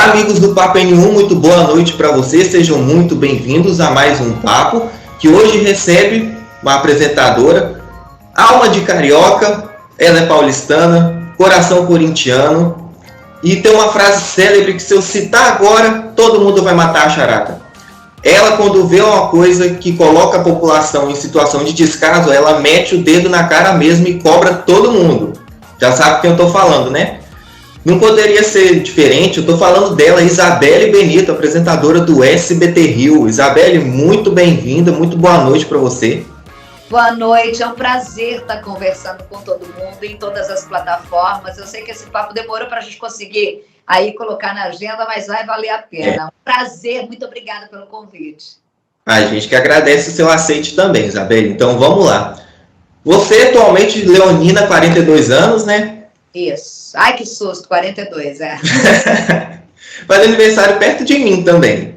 Olá, amigos do Papo N1, muito boa noite para vocês, sejam muito bem-vindos a mais um papo, que hoje recebe uma apresentadora, alma de carioca, ela é paulistana, coração corintiano, e tem uma frase célebre que se eu citar agora, todo mundo vai matar a charada. Ela, quando vê uma coisa que coloca a população em situação de descaso, ela mete o dedo na cara mesmo e cobra todo mundo. Já sabe quem eu estou falando, né? Não poderia ser diferente, eu estou falando dela, Isabelle Benito, apresentadora do SBT Rio. Isabelle, muito bem-vinda, muito boa noite para você. Boa noite, é um prazer estar conversando com todo mundo em todas as plataformas. Eu sei que esse papo demorou para a gente conseguir aí colocar na agenda, mas vai valer a pena. Um prazer, muito obrigada pelo convite. A gente que agradece o seu aceite também, Isabelle. Então vamos lá. Você atualmente, leonina, 42 anos, né? Isso. Ai, que susto, 42, é. Faz aniversário perto de mim também.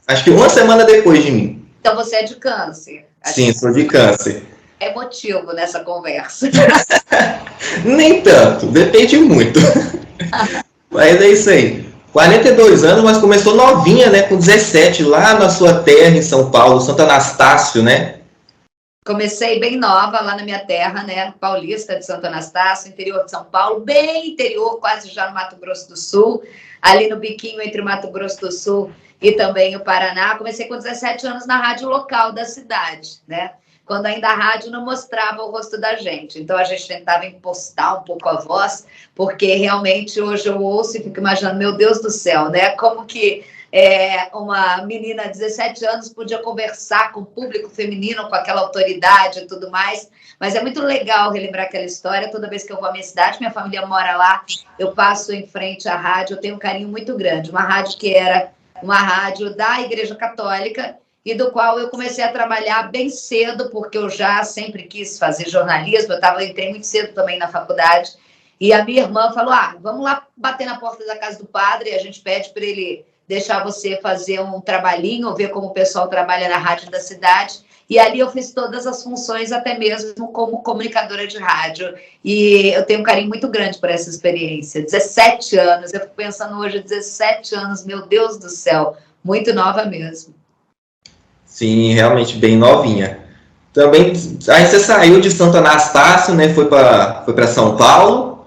Acho que uma semana depois de mim. Então você é de câncer. Sim, sou de câncer. É motivo nessa conversa. Nem tanto, depende muito. Mas é isso aí. 42 anos, mas começou novinha, né? Com 17, lá na sua terra, em São Paulo, Santo Anastácio, né? Comecei bem nova lá na minha terra, né? Paulista de Santo Anastácio, interior de São Paulo, bem interior, quase já no Mato Grosso do Sul, ali no biquinho entre o Mato Grosso do Sul e também o Paraná. Comecei com 17 anos na rádio local da cidade, né? Quando ainda a rádio não mostrava o rosto da gente. Então a gente tentava impostar um pouco a voz, porque realmente hoje eu ouço e fico imaginando, meu Deus do céu, né? Como que uma menina de 17 anos podia conversar com o público feminino, com aquela autoridade e tudo mais. Mas é muito legal relembrar aquela história. Toda vez que eu vou à minha cidade, minha família mora lá, eu passo em frente à rádio, eu tenho um carinho muito grande. Uma rádio que era uma rádio da Igreja Católica e do qual eu comecei a trabalhar bem cedo, porque eu já sempre quis fazer jornalismo, entrei muito cedo também na faculdade. E a minha irmã falou, vamos lá bater na porta da casa do padre, e a gente pede para ele deixar você fazer um trabalhinho, ver como o pessoal trabalha na rádio da cidade. E ali eu fiz todas as funções, até mesmo como comunicadora de rádio. E eu tenho um carinho muito grande por essa experiência. 17 anos, eu fico pensando hoje, 17 anos, meu Deus do céu, muito nova mesmo. Sim, realmente bem novinha. Também, aí você saiu de Santo Anastácio, né? Foi para São Paulo.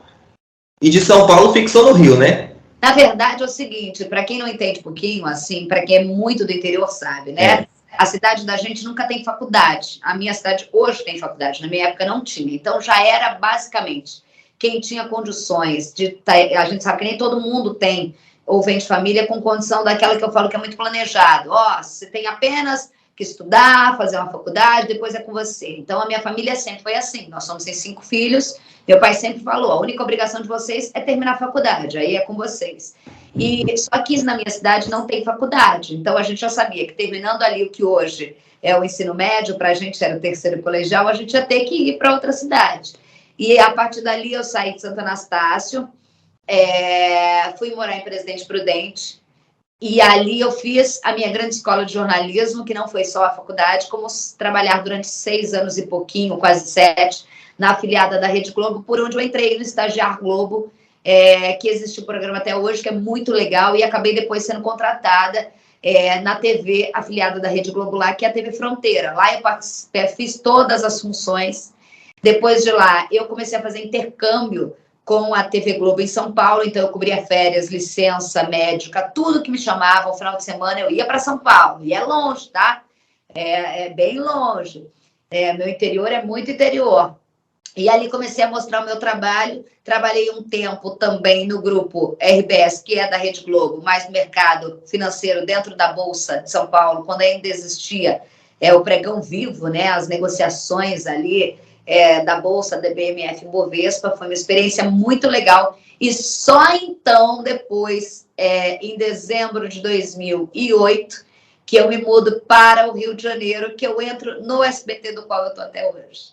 E de São Paulo fixou no Rio, né? Na verdade, é o seguinte, para quem não entende um pouquinho, assim, para quem é muito do interior sabe, né? A cidade da gente nunca tem faculdade. A minha cidade hoje tem faculdade, na minha época não tinha. Então, já era basicamente quem tinha condições de... A gente sabe que nem todo mundo tem ou vem de família com condição daquela que eu falo que é muito planejado. Você tem apenas que estudar, fazer uma faculdade, depois é com você. Então, a minha família sempre foi assim. Nós somos em 5 filhos. Meu pai sempre falou, a única obrigação de vocês é terminar a faculdade, aí é com vocês. E só que na minha cidade não tem faculdade. Então, a gente já sabia que terminando ali o que hoje é o ensino médio, para a gente era o terceiro colegial, a gente ia ter que ir para outra cidade. E a partir dali eu saí de Santo Anastácio, fui morar em Presidente Prudente, e ali eu fiz a minha grande escola de jornalismo, que não foi só a faculdade, como trabalhar durante 6 anos e pouquinho, quase 7, na afiliada da Rede Globo, por onde eu entrei no Estagiar Globo, que existe o programa até hoje, que é muito legal, e acabei depois sendo contratada na TV afiliada da Rede Globo lá, que é a TV Fronteira. Lá eu fiz todas as funções. Depois de lá, eu comecei a fazer intercâmbio com a TV Globo em São Paulo, então eu cobria férias, licença médica, tudo que me chamava, no final de semana eu ia para São Paulo, e é longe, tá? É bem longe. Meu interior é muito interior. E ali comecei a mostrar o meu trabalho, trabalhei um tempo também no grupo RBS, que é da Rede Globo, mais no mercado financeiro dentro da Bolsa de São Paulo, quando ainda existia o pregão vivo, né, as negociações ali da Bolsa, da BMF Bovespa, foi uma experiência muito legal. E só então, depois, em dezembro de 2008, que eu me mudo para o Rio de Janeiro, que eu entro no SBT, do qual eu estou até hoje.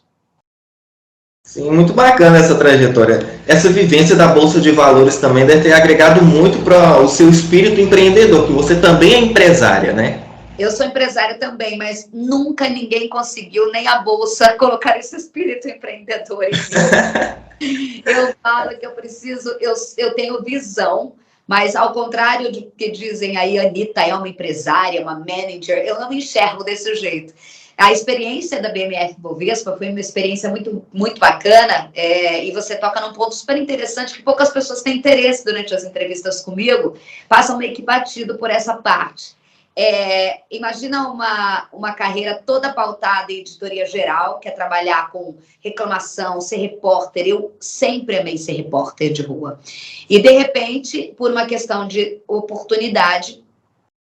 Sim, muito bacana essa trajetória. Essa vivência da Bolsa de Valores também deve ter agregado muito para o seu espírito empreendedor, que você também é empresária, né? Eu sou empresária também, mas nunca ninguém conseguiu, nem a Bolsa, colocar esse espírito empreendedor em mim. Eu falo que eu preciso, eu tenho visão, Mas, ao contrário do que dizem aí, a Anitta é uma empresária, uma manager, eu não me enxergo desse jeito. A experiência da BMF Bovespa foi uma experiência muito, muito bacana, e você toca num ponto super interessante que poucas pessoas têm interesse durante as entrevistas comigo, passam meio que batido por essa parte. Imagina uma carreira toda pautada em editoria geral, que é trabalhar com reclamação, ser repórter. Eu sempre amei ser repórter de rua. E, de repente, por uma questão de oportunidade,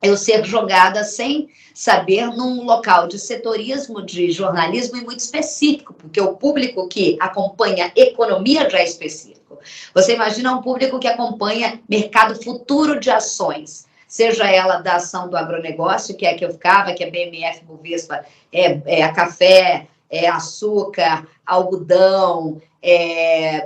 eu ser jogada sem saber num local de setorismo, de jornalismo e muito específico, porque o público que acompanha economia já é específico. Você imagina um público que acompanha mercado futuro de ações, seja ela da ação do agronegócio, que é a que eu ficava, que é BMF Bovespa, a café, açúcar, algodão,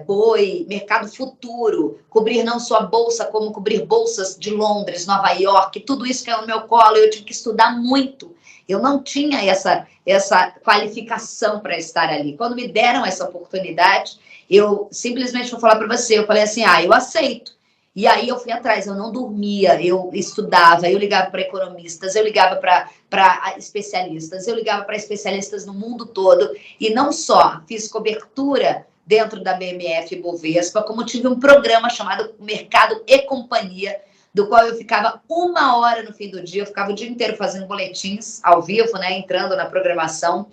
boi, mercado futuro, cobrir não só a bolsa, como cobrir bolsas de Londres, Nova York, tudo isso caiu no meu colo, eu tive que estudar muito. Eu não tinha essa qualificação para estar ali. Quando me deram essa oportunidade, eu simplesmente vou falar para você, eu falei assim, eu aceito. E aí eu fui atrás, eu não dormia, eu estudava, eu ligava para economistas, eu ligava para especialistas, eu ligava para especialistas no mundo todo, e não só fiz cobertura dentro da BMF Bovespa, como tive um programa chamado Mercado e Companhia, do qual eu ficava 1 hora no fim do dia, eu ficava o dia inteiro fazendo boletins ao vivo, né, entrando na programação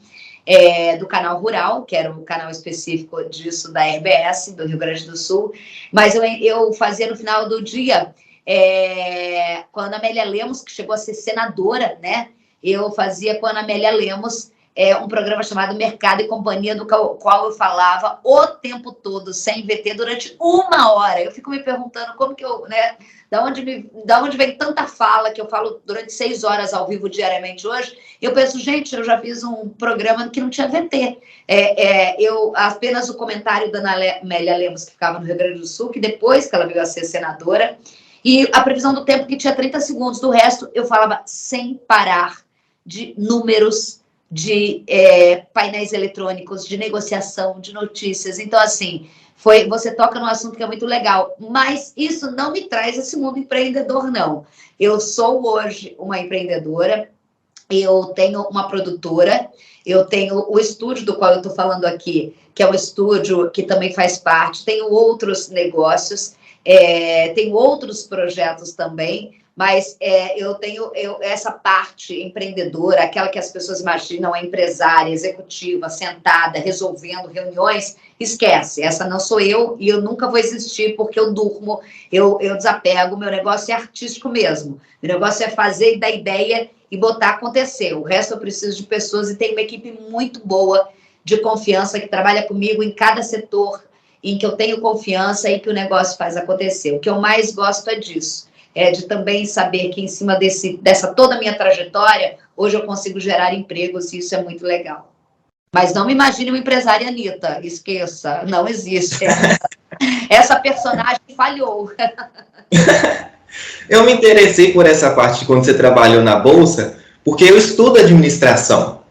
do Canal Rural, que era um canal específico disso da RBS, do Rio Grande do Sul, mas eu fazia no final do dia, quando a Amélia Lemos, que chegou a ser senadora, né, eu fazia com a Amélia Lemos um programa chamado Mercado e Companhia, do qual eu falava o tempo todo, sem VT, durante 1 hora. Eu fico me perguntando como que eu, né, da onde vem tanta fala que eu falo durante 6 horas ao vivo diariamente hoje. Eu penso, gente, eu já fiz um programa que não tinha VT. Apenas o comentário da Amélia Lemos, que ficava no Rio Grande do Sul, que depois que ela veio a ser senadora, e a previsão do tempo, que tinha 30 segundos. Do resto, eu falava sem parar de números, de painéis eletrônicos, de negociação, de notícias. Então, assim, você toca num assunto que é muito legal, mas isso não me traz esse mundo empreendedor, não. Eu sou hoje uma empreendedora, eu tenho uma produtora, eu tenho o estúdio do qual eu estou falando aqui, que é um estúdio que também faz parte, tenho outros negócios, tenho outros projetos também, mas eu tenho essa parte empreendedora, aquela que as pessoas imaginam a empresária, executiva, sentada, resolvendo reuniões, esquece, essa não sou eu e eu nunca vou existir porque eu durmo, eu desapego, meu negócio é artístico mesmo, meu negócio é fazer da ideia e botar acontecer, o resto eu preciso de pessoas e tenho uma equipe muito boa de confiança que trabalha comigo em cada setor em que eu tenho confiança e que o negócio faz acontecer. O que eu mais gosto é disso. De também saber que em cima dessa toda a minha trajetória, hoje eu consigo gerar empregos e isso é muito legal. Mas não me imagine uma empresária Anitta, esqueça, não existe. Essa personagem falhou. Eu me interessei por essa parte de quando você trabalhou na Bolsa, porque eu estudo administração.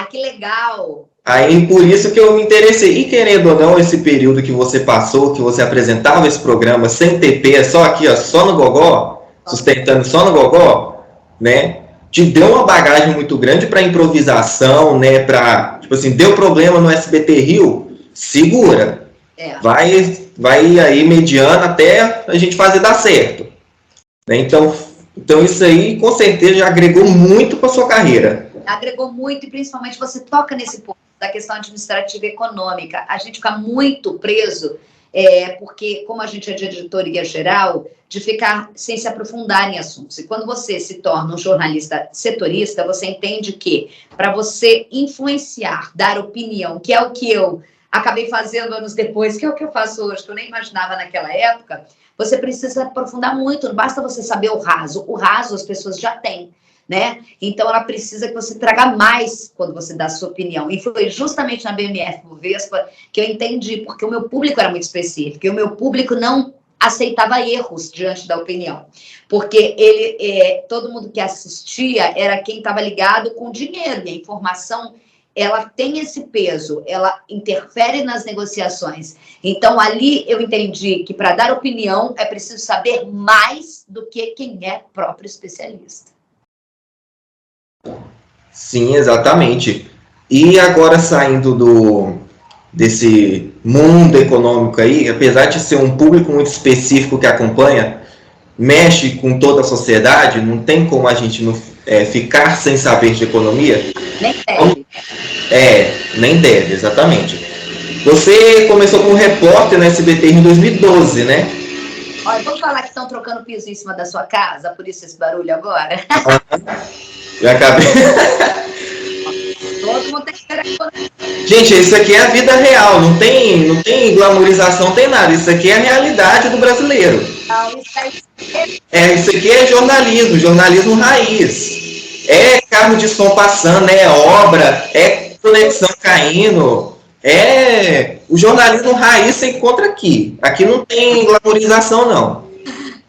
Que legal! Aí, por isso que eu me interessei. E, querendo ou não, esse período que você passou, que você apresentava esse programa sem TP, só aqui, ó, só no gogó, sustentando só no gogó, né? Te deu uma bagagem muito grande para improvisação, né? Para, tipo assim, deu problema no SBT Rio, segura. Vai aí mediando até a gente fazer dar certo. Né? Então, isso aí, com certeza, já agregou muito para sua carreira. Agregou muito, e principalmente você toca nesse ponto da questão administrativa e econômica. A gente fica muito preso, porque, como a gente é de editoria geral, de ficar sem se aprofundar em assuntos. E quando você se torna um jornalista setorista, você entende que, para você influenciar, dar opinião, que é o que eu acabei fazendo anos depois, que é o que eu faço hoje, que eu nem imaginava naquela época, você precisa aprofundar muito, não basta você saber o raso. O raso as pessoas já têm. Né? Então, ela precisa que você traga mais quando você dá a sua opinião. E foi justamente na BMF Bovespa que eu entendi, porque o meu público era muito específico, e o meu público não aceitava erros diante da opinião, porque todo mundo que assistia era quem estava ligado com dinheiro, e a informação ela tem esse peso, ela interfere nas negociações. Então, ali eu entendi que para dar opinião é preciso saber mais do que quem é próprio especialista. Sim, exatamente. E agora saindo desse mundo econômico aí, apesar de ser um público muito específico que acompanha, mexe com toda a sociedade, não tem como a gente não, ficar sem saber de economia. Nem deve. Nem deve, exatamente. Você começou como repórter na SBT em 2012, né? Olha, vamos falar que estão trocando piso em cima da sua casa, por isso esse barulho agora? Já acabei. Todo mundo tem que esperar. Gente, isso aqui é a vida real, não tem glamorização, não tem nada. Isso aqui é a realidade do brasileiro. Não, isso aí... Isso aqui é jornalismo raiz. É carro de som passando, é obra, é conexão caindo. O jornalismo raiz você encontra aqui. Aqui não tem glamorização, não.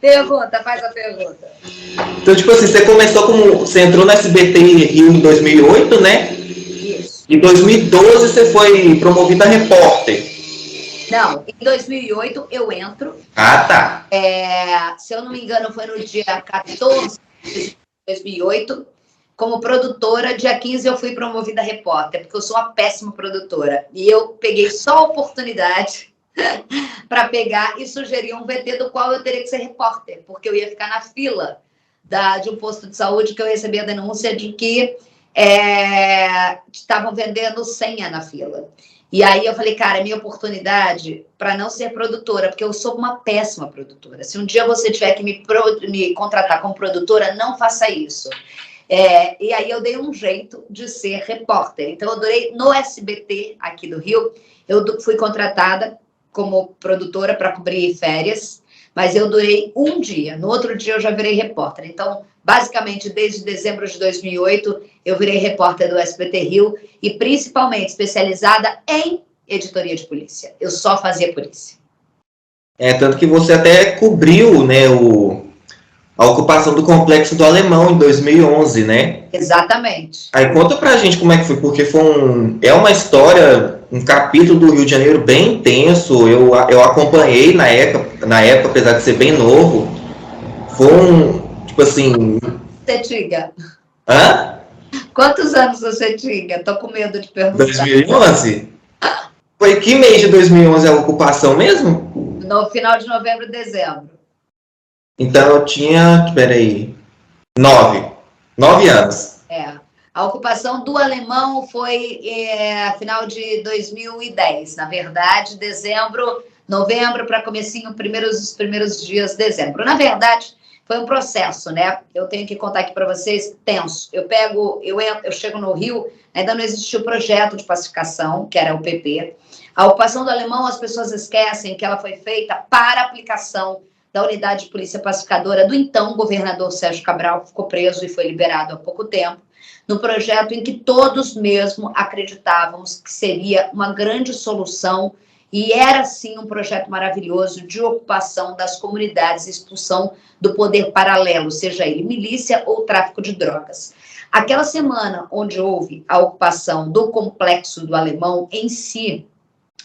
Pergunta, faz a pergunta. Então, tipo assim, você entrou na SBT Rio em 2008, né? Isso. Em 2012 você foi promovida a repórter. Não, em 2008 eu entro. Ah, tá. Se eu não me engano, foi no dia 14 de 2008. Como produtora, dia 15 eu fui promovida a repórter, porque eu sou uma péssima produtora. E eu peguei só a oportunidade para pegar e sugerir um VT do qual eu teria que ser repórter, porque eu ia ficar na fila de um posto de saúde que eu recebi a denúncia de que estavam vendendo senha na fila. E aí eu falei, cara, é minha oportunidade para não ser produtora, porque eu sou uma péssima produtora. Se um dia você tiver que me contratar como produtora, não faça isso. E aí eu dei um jeito de ser repórter. Então, eu durei no SBT aqui do Rio, eu fui contratada como produtora para cobrir férias, mas eu durei um dia. No outro dia, eu já virei repórter. Então, basicamente, desde dezembro de 2008, eu virei repórter do SBT Rio e, principalmente, especializada em editoria de polícia. Eu só fazia polícia. Tanto que você até cobriu, né, a ocupação do Complexo do Alemão em 2011, né? Exatamente. Aí conta pra gente como é que foi, porque é uma história, um capítulo do Rio de Janeiro bem intenso. Eu acompanhei na época, apesar de ser bem novo. Foi tipo assim... Você tinha? Hã? Quantos anos você tinha? Tô com medo de perguntar. 2011? Foi que mês de 2011 a ocupação mesmo? No final de novembro e dezembro. Então eu tinha, peraí, 9 anos. A ocupação do Alemão foi final de 2010, na verdade, novembro para comecinho, os primeiros dias de dezembro. Na verdade, foi um processo, né? Eu tenho que contar aqui para vocês, tenso. Eu chego no Rio, ainda não existia o projeto de pacificação, que era o PP. A ocupação do Alemão, as pessoas esquecem que ela foi feita para aplicação da unidade de polícia pacificadora do então governador Sérgio Cabral, que ficou preso e foi liberado há pouco tempo, no projeto em que todos mesmo acreditávamos que seria uma grande solução e era, sim, um projeto maravilhoso de ocupação das comunidades, expulsão do poder paralelo, seja ele milícia ou tráfico de drogas. Aquela semana onde houve a ocupação do Complexo do Alemão em si,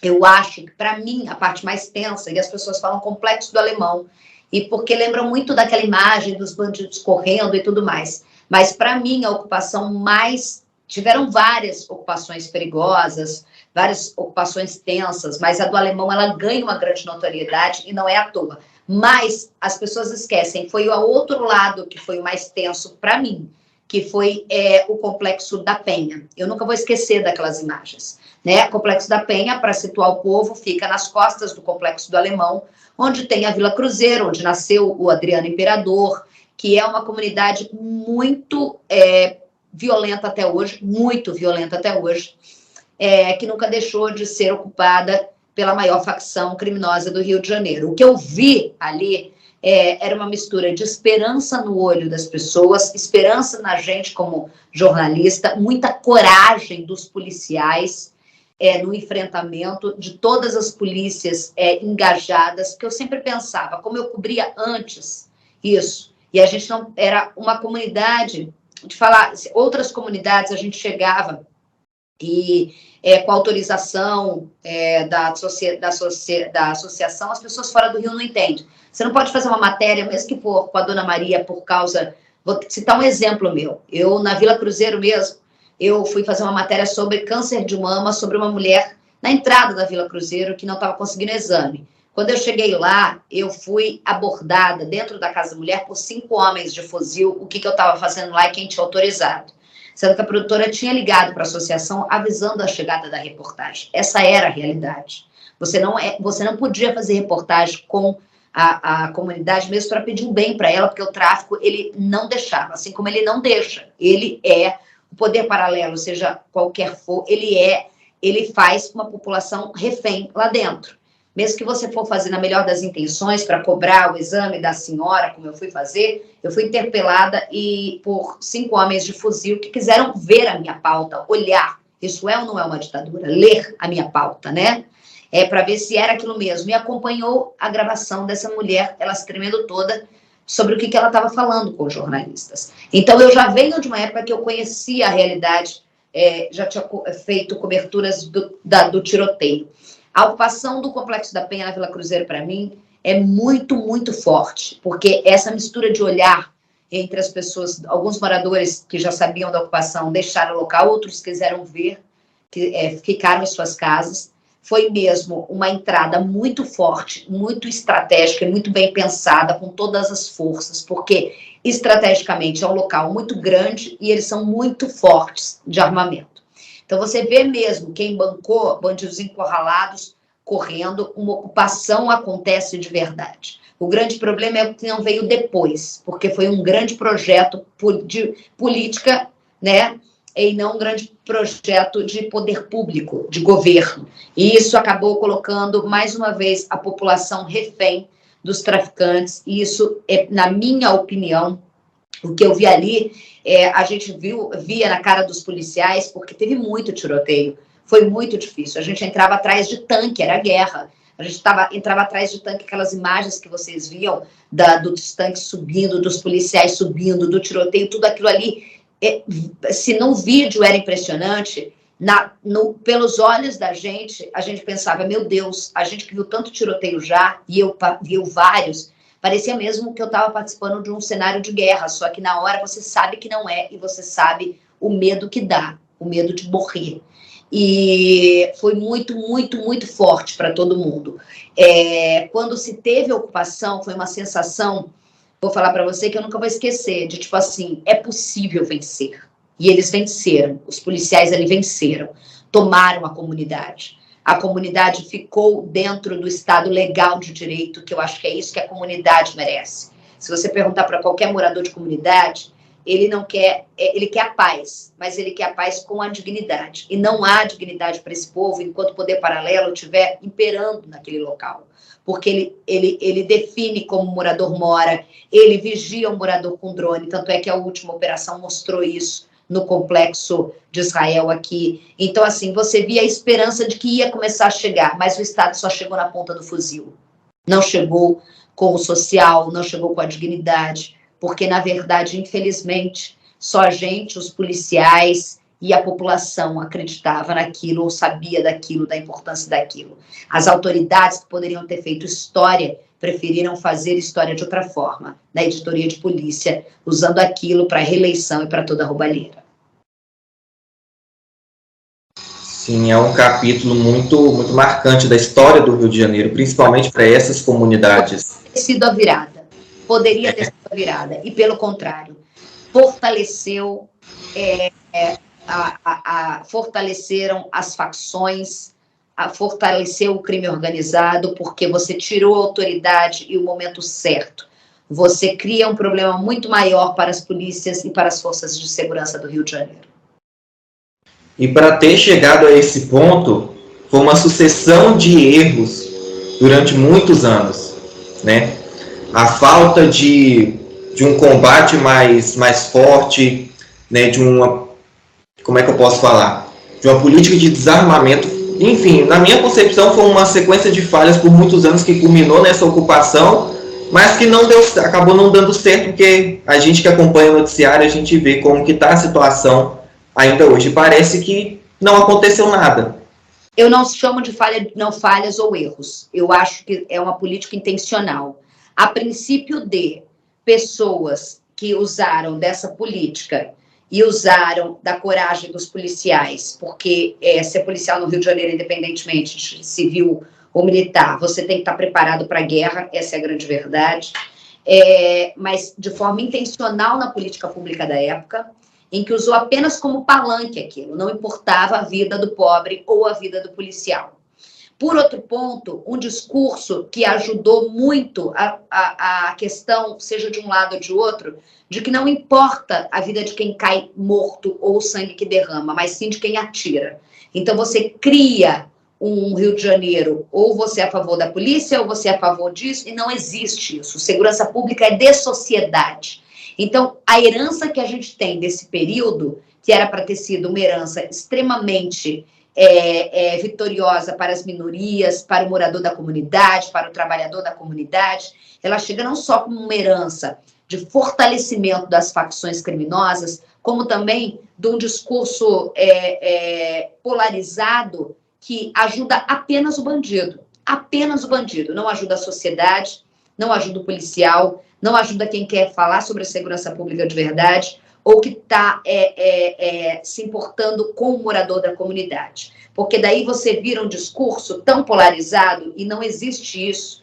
eu acho que, para mim, a parte mais tensa, e as pessoas falam Complexo do Alemão, e porque lembram muito daquela imagem dos bandidos correndo e tudo mais. Mas, para mim, a ocupação mais... Tiveram várias ocupações perigosas, várias ocupações tensas, mas a do Alemão, ela ganha uma grande notoriedade e não é à toa. Mas as pessoas esquecem, foi o outro lado que foi o mais tenso para mim, que foi o Complexo da Penha. Eu nunca vou esquecer daquelas imagens. Né? O Complexo da Penha, para situar o povo, fica nas costas do Complexo do Alemão, onde tem a Vila Cruzeiro, onde nasceu o Adriano Imperador, que é uma comunidade muito violenta até hoje, muito violenta até hoje, que nunca deixou de ser ocupada pela maior facção criminosa do Rio de Janeiro. O que eu vi ali era uma mistura de esperança no olho das pessoas, esperança na gente como jornalista, muita coragem dos policiais, no enfrentamento de todas as polícias engajadas, que eu sempre pensava, como eu cobria antes isso, e a gente não era uma comunidade, de falar, outras comunidades a gente chegava e com autorização da associação, as pessoas fora do Rio não entendem. Você não pode fazer uma matéria, mesmo que for com a Dona Maria, por causa... Vou citar um exemplo meu. Eu, na Vila Cruzeiro mesmo, eu fui fazer uma matéria sobre câncer de mama, sobre uma mulher na entrada da Vila Cruzeiro que não estava conseguindo exame. Quando eu cheguei lá, eu fui abordada dentro da Casa da Mulher por 5 homens de fuzil, o que eu estava fazendo lá e quem tinha autorizado. Sendo que a produtora tinha ligado para a associação avisando a chegada da reportagem. Essa era a realidade. Você não podia fazer reportagem com a comunidade mesmo para pedir um bem para ela, porque o tráfico ele não deixava, assim como ele não deixa. Ele é o poder paralelo, seja qualquer for, ele faz uma população refém lá dentro. Mesmo que você for fazer na melhor das intenções para cobrar o exame da senhora, como eu fui fazer, eu fui interpelada por 5 homens de fuzil que quiseram ver a minha pauta, olhar. Isso é ou não é uma ditadura? Ler a minha pauta, né? Para ver se era aquilo mesmo. E acompanhou a gravação dessa mulher, ela se tremendo toda, sobre o que ela estava falando com os jornalistas. Então, eu já venho de uma época que eu conhecia a realidade, já tinha feito coberturas do tiroteio. A ocupação do Complexo da Penha na Vila Cruzeiro, para mim, é muito, muito forte, porque essa mistura de olhar entre as pessoas, alguns moradores que já sabiam da ocupação deixaram o local, outros quiseram ver, ficaram em suas casas. Foi mesmo uma entrada muito forte, muito estratégica e muito bem pensada, com todas as forças, porque estrategicamente é um local muito grande e eles são muito fortes de armamento. Então, você vê mesmo quem bancou bandidos encurralados correndo, uma ocupação acontece de verdade. O grande problema é o que não veio depois, porque foi um grande projeto de política, né? E não um grande projeto de poder público, de governo. E isso acabou colocando, mais uma vez, a população refém dos traficantes. E isso, na minha opinião, o que eu vi ali, a gente via na cara dos policiais, porque teve muito tiroteio, foi muito difícil. A gente entrava atrás de tanque, era guerra. A gente entrava atrás de tanque, aquelas imagens que vocês viam, dos tanques subindo, dos policiais subindo, do tiroteio, tudo aquilo ali. Se no vídeo era impressionante, pelos olhos da gente, a gente pensava, meu Deus, a gente que viu tanto tiroteio já, e eu viu vários, parecia mesmo que eu estava participando de um cenário de guerra, só que na hora você sabe que não é, e você sabe o medo que dá, o medo de morrer. E foi muito, muito, muito forte para todo mundo. Quando se teve a ocupação, foi uma sensação, vou falar para você que eu nunca vou esquecer, de tipo assim, é possível vencer. E eles venceram, os policiais ali venceram, tomaram a comunidade. A comunidade ficou dentro do Estado legal de direito, que eu acho que é isso que a comunidade merece. Se você perguntar para qualquer morador de comunidade, ele não quer, ele quer a paz, mas ele quer a paz com a dignidade. E não há dignidade para esse povo enquanto o poder paralelo estiver imperando naquele local. Porque ele define como o morador mora, ele vigia o morador com drone, tanto é que a última operação mostrou isso no complexo de Israel aqui. Então, assim, você via a esperança de que ia começar a chegar, mas o Estado só chegou na ponta do fuzil. Não chegou com o social, não chegou com a dignidade, porque, na verdade, infelizmente, só a gente, os policiais e a população acreditava naquilo, ou sabia daquilo, da importância daquilo. As autoridades que poderiam ter feito história preferiram fazer história de outra forma, na editoria de polícia, usando aquilo para reeleição e para toda a roubalheira. Sim, é um capítulo muito, muito marcante da história do Rio de Janeiro, principalmente para essas comunidades. Poderia ter sido a virada. Poderia ter sido a virada. E, pelo contrário, fortaleceu, fortaleceram as facções, fortaleceu o crime organizado, porque você tirou a autoridade e o momento certo. Você cria um problema muito maior para as polícias e para as forças de segurança do Rio de Janeiro. E para ter chegado a esse ponto, foi uma sucessão de erros durante muitos anos, né? A falta de um combate mais forte, né? Como é que eu posso falar? De uma política de desarmamento. Enfim, na minha concepção, foi uma sequência de falhas por muitos anos que culminou nessa ocupação, mas que acabou não dando certo, porque a gente que acompanha o noticiário, a gente vê como que está a situação ainda hoje. Parece que não aconteceu nada. Eu não chamo de falhas ou erros. Eu acho que é uma política intencional. A princípio de pessoas que usaram dessa política e usaram da coragem dos policiais, porque ser policial no Rio de Janeiro, independentemente de civil ou militar, você tem que estar preparado para a guerra, essa é a grande verdade, mas de forma intencional na política pública da época, em que usou apenas como palanque aquilo, não importava a vida do pobre ou a vida do policial. Por outro ponto, um discurso que ajudou muito a questão, seja de um lado ou de outro, de que não importa a vida de quem cai morto ou o sangue que derrama, mas sim de quem atira. Então, você cria um Rio de Janeiro, ou você é a favor da polícia, ou você é a favor disso, e não existe isso. Segurança pública é de sociedade. Então, a herança que a gente tem desse período, que era para ter sido uma herança extremamente vitoriosa para as minorias, para o morador da comunidade, para o trabalhador da comunidade, ela chega não só como uma herança de fortalecimento das facções criminosas, como também de um discurso polarizado que ajuda apenas o bandido. Apenas o bandido. Não ajuda a sociedade, não ajuda o policial, não ajuda quem quer falar sobre a segurança pública de verdade ou que está se importando com o morador da comunidade. Porque daí você vira um discurso tão polarizado, e não existe isso,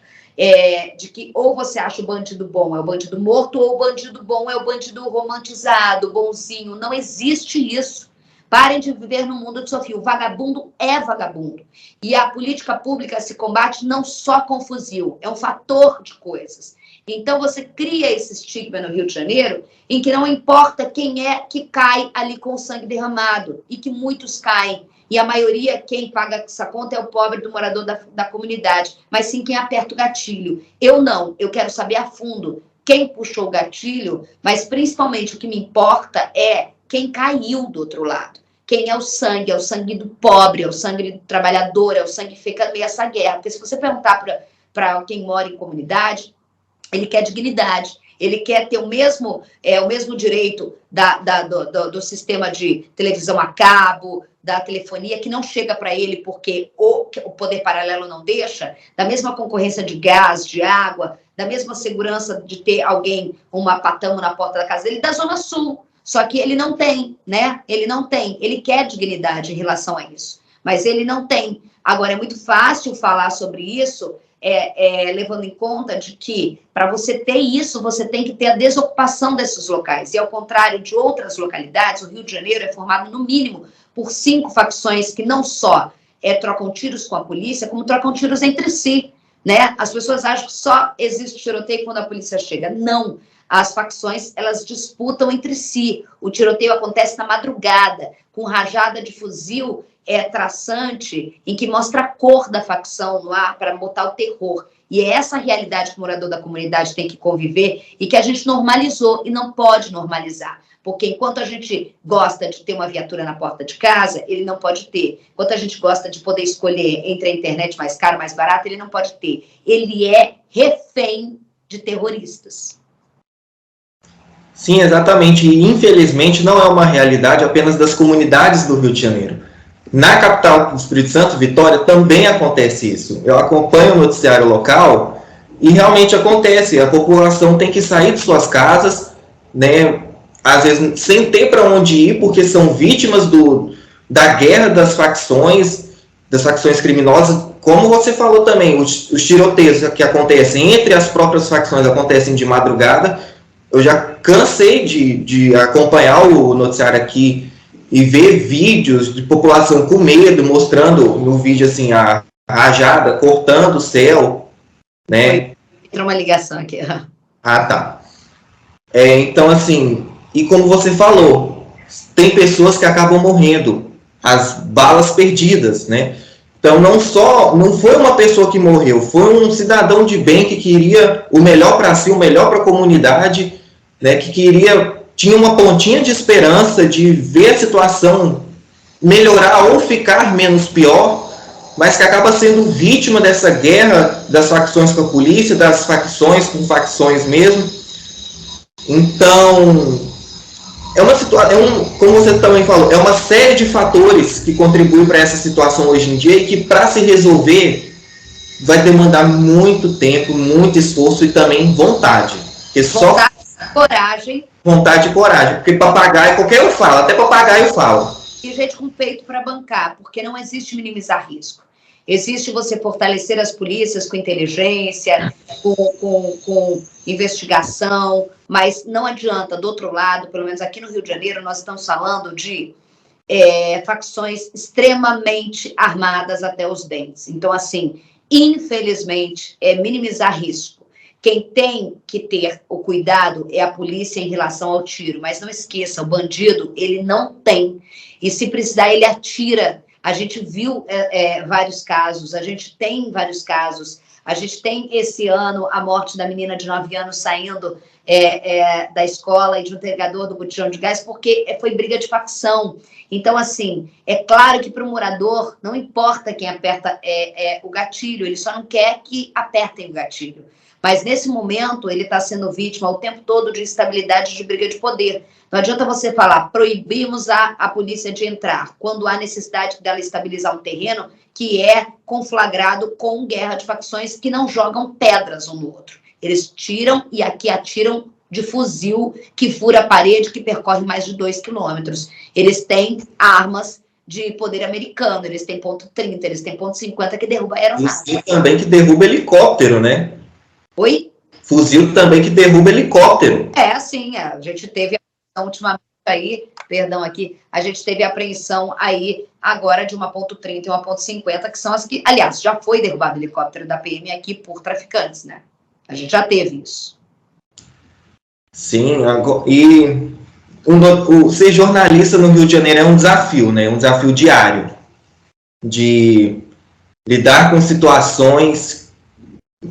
de que ou você acha o bandido bom é o bandido morto, ou o bandido bom é o bandido romantizado, bonzinho. Não existe isso. Parem de viver no mundo de Sofia. O vagabundo é vagabundo. E a política pública se combate não só com fuzil, é um fator de coisas. Então, você cria esse estigma no Rio de Janeiro, em que não importa quem é que cai ali com o sangue derramado, e que muitos caem. E a maioria, quem paga essa conta é o pobre do morador da comunidade, mas sim quem aperta o gatilho. Eu não, eu quero saber a fundo quem puxou o gatilho, mas principalmente o que me importa é quem caiu do outro lado. Quem é o sangue do pobre, é o sangue do trabalhador, é o sangue que fica meio essa guerra. Porque se você perguntar para quem mora em comunidade, ele quer dignidade, ele quer ter o mesmo direito do sistema de televisão a cabo, da telefonia, que não chega para ele porque o poder paralelo não deixa, da mesma concorrência de gás, de água, da mesma segurança de ter alguém, uma patama na porta da casa dele, da Zona Sul. Só que ele não tem, né? Ele não tem. Ele quer dignidade em relação a isso, mas ele não tem. Agora, é muito fácil falar sobre isso, levando em conta de que, para você ter isso, você tem que ter a desocupação desses locais. E, ao contrário de outras localidades, o Rio de Janeiro é formado, no mínimo, por 5 facções que não só trocam tiros com a polícia, como trocam tiros entre si, né? As pessoas acham que só existe tiroteio quando a polícia chega. Não. As facções, elas disputam entre si. O tiroteio acontece na madrugada, com rajada de fuzil traçante, em que mostra a cor da facção no ar para botar o terror. E é essa realidade que o morador da comunidade tem que conviver e que a gente normalizou e não pode normalizar. Porque enquanto a gente gosta de ter uma viatura na porta de casa, ele não pode ter. Enquanto a gente gosta de poder escolher entre a internet mais cara, mais barata, ele não pode ter. Ele é refém de terroristas. Sim, exatamente. E, infelizmente, não é uma realidade apenas das comunidades do Rio de Janeiro. Na capital do Espírito Santo, Vitória, também acontece isso. Eu acompanho o noticiário local e realmente acontece. A população tem que sair de suas casas, né, às vezes sem ter para onde ir, porque são vítimas da guerra das facções criminosas. Como você falou também, os tiroteios que acontecem entre as próprias facções acontecem de madrugada. Eu já cansei de acompanhar o noticiário aqui e ver vídeos de população com medo, mostrando no vídeo assim a rajada cortando o céu, né? Entrou uma ligação aqui. Ah, tá. Então, assim, e como você falou, tem pessoas que acabam morrendo, as balas perdidas, né? Então, não foi uma pessoa que morreu, foi um cidadão de bem que queria o melhor para si, o melhor para a comunidade, né? Que tinha uma pontinha de esperança de ver a situação melhorar ou ficar menos pior, mas que acaba sendo vítima dessa guerra das facções com a polícia, das facções com facções mesmo. Então, é uma situação, como você também falou, é uma série de fatores que contribuem para essa situação hoje em dia e que, para se resolver, vai demandar muito tempo, muito esforço e também vontade. Porque vontade, coragem. Vontade e coragem. Porque papagaio, qualquer um fala, até papagaio fala. E gente com peito para bancar, porque não existe minimizar risco. Existe você fortalecer as polícias com inteligência, com investigação, mas não adianta, do outro lado, pelo menos aqui no Rio de Janeiro, nós estamos falando de facções extremamente armadas até os dentes. Então, assim, infelizmente, é minimizar risco. Quem tem que ter o cuidado é a polícia em relação ao tiro, mas não esqueça, o bandido, ele não tem. E se precisar, ele atira. A gente viu vários casos, a gente tem vários casos. A gente tem esse ano a morte da menina de 9 anos saindo da escola e de um entregador do botijão de gás, porque foi briga de facção. Então, assim, é claro que para o morador não importa quem aperta o gatilho, ele só não quer que apertem o gatilho. Mas, nesse momento, ele está sendo vítima o tempo todo de instabilidade de briga de poder. Não adianta você falar, proibimos a polícia de entrar, quando há necessidade dela estabilizar um terreno que é conflagrado com guerra de facções que não jogam pedras um no outro. Eles tiram e aqui atiram de fuzil que fura a parede, que percorre mais de 2 quilômetros. Eles têm armas de poder americano, eles têm .30, eles têm .50 que derruba aeronave. Fuzil também que derruba helicóptero, né? Oi? Fuzil também que derruba helicóptero. Sim, a gente teve ultimamente aí, perdão aqui, a gente teve apreensão aí agora de uma .30 e uma .50, que são as que, aliás, já foi derrubado helicóptero da PM aqui por traficantes, né? A gente já teve isso. Sim, e ser jornalista no Rio de Janeiro é um desafio, né? Um desafio diário de lidar com situações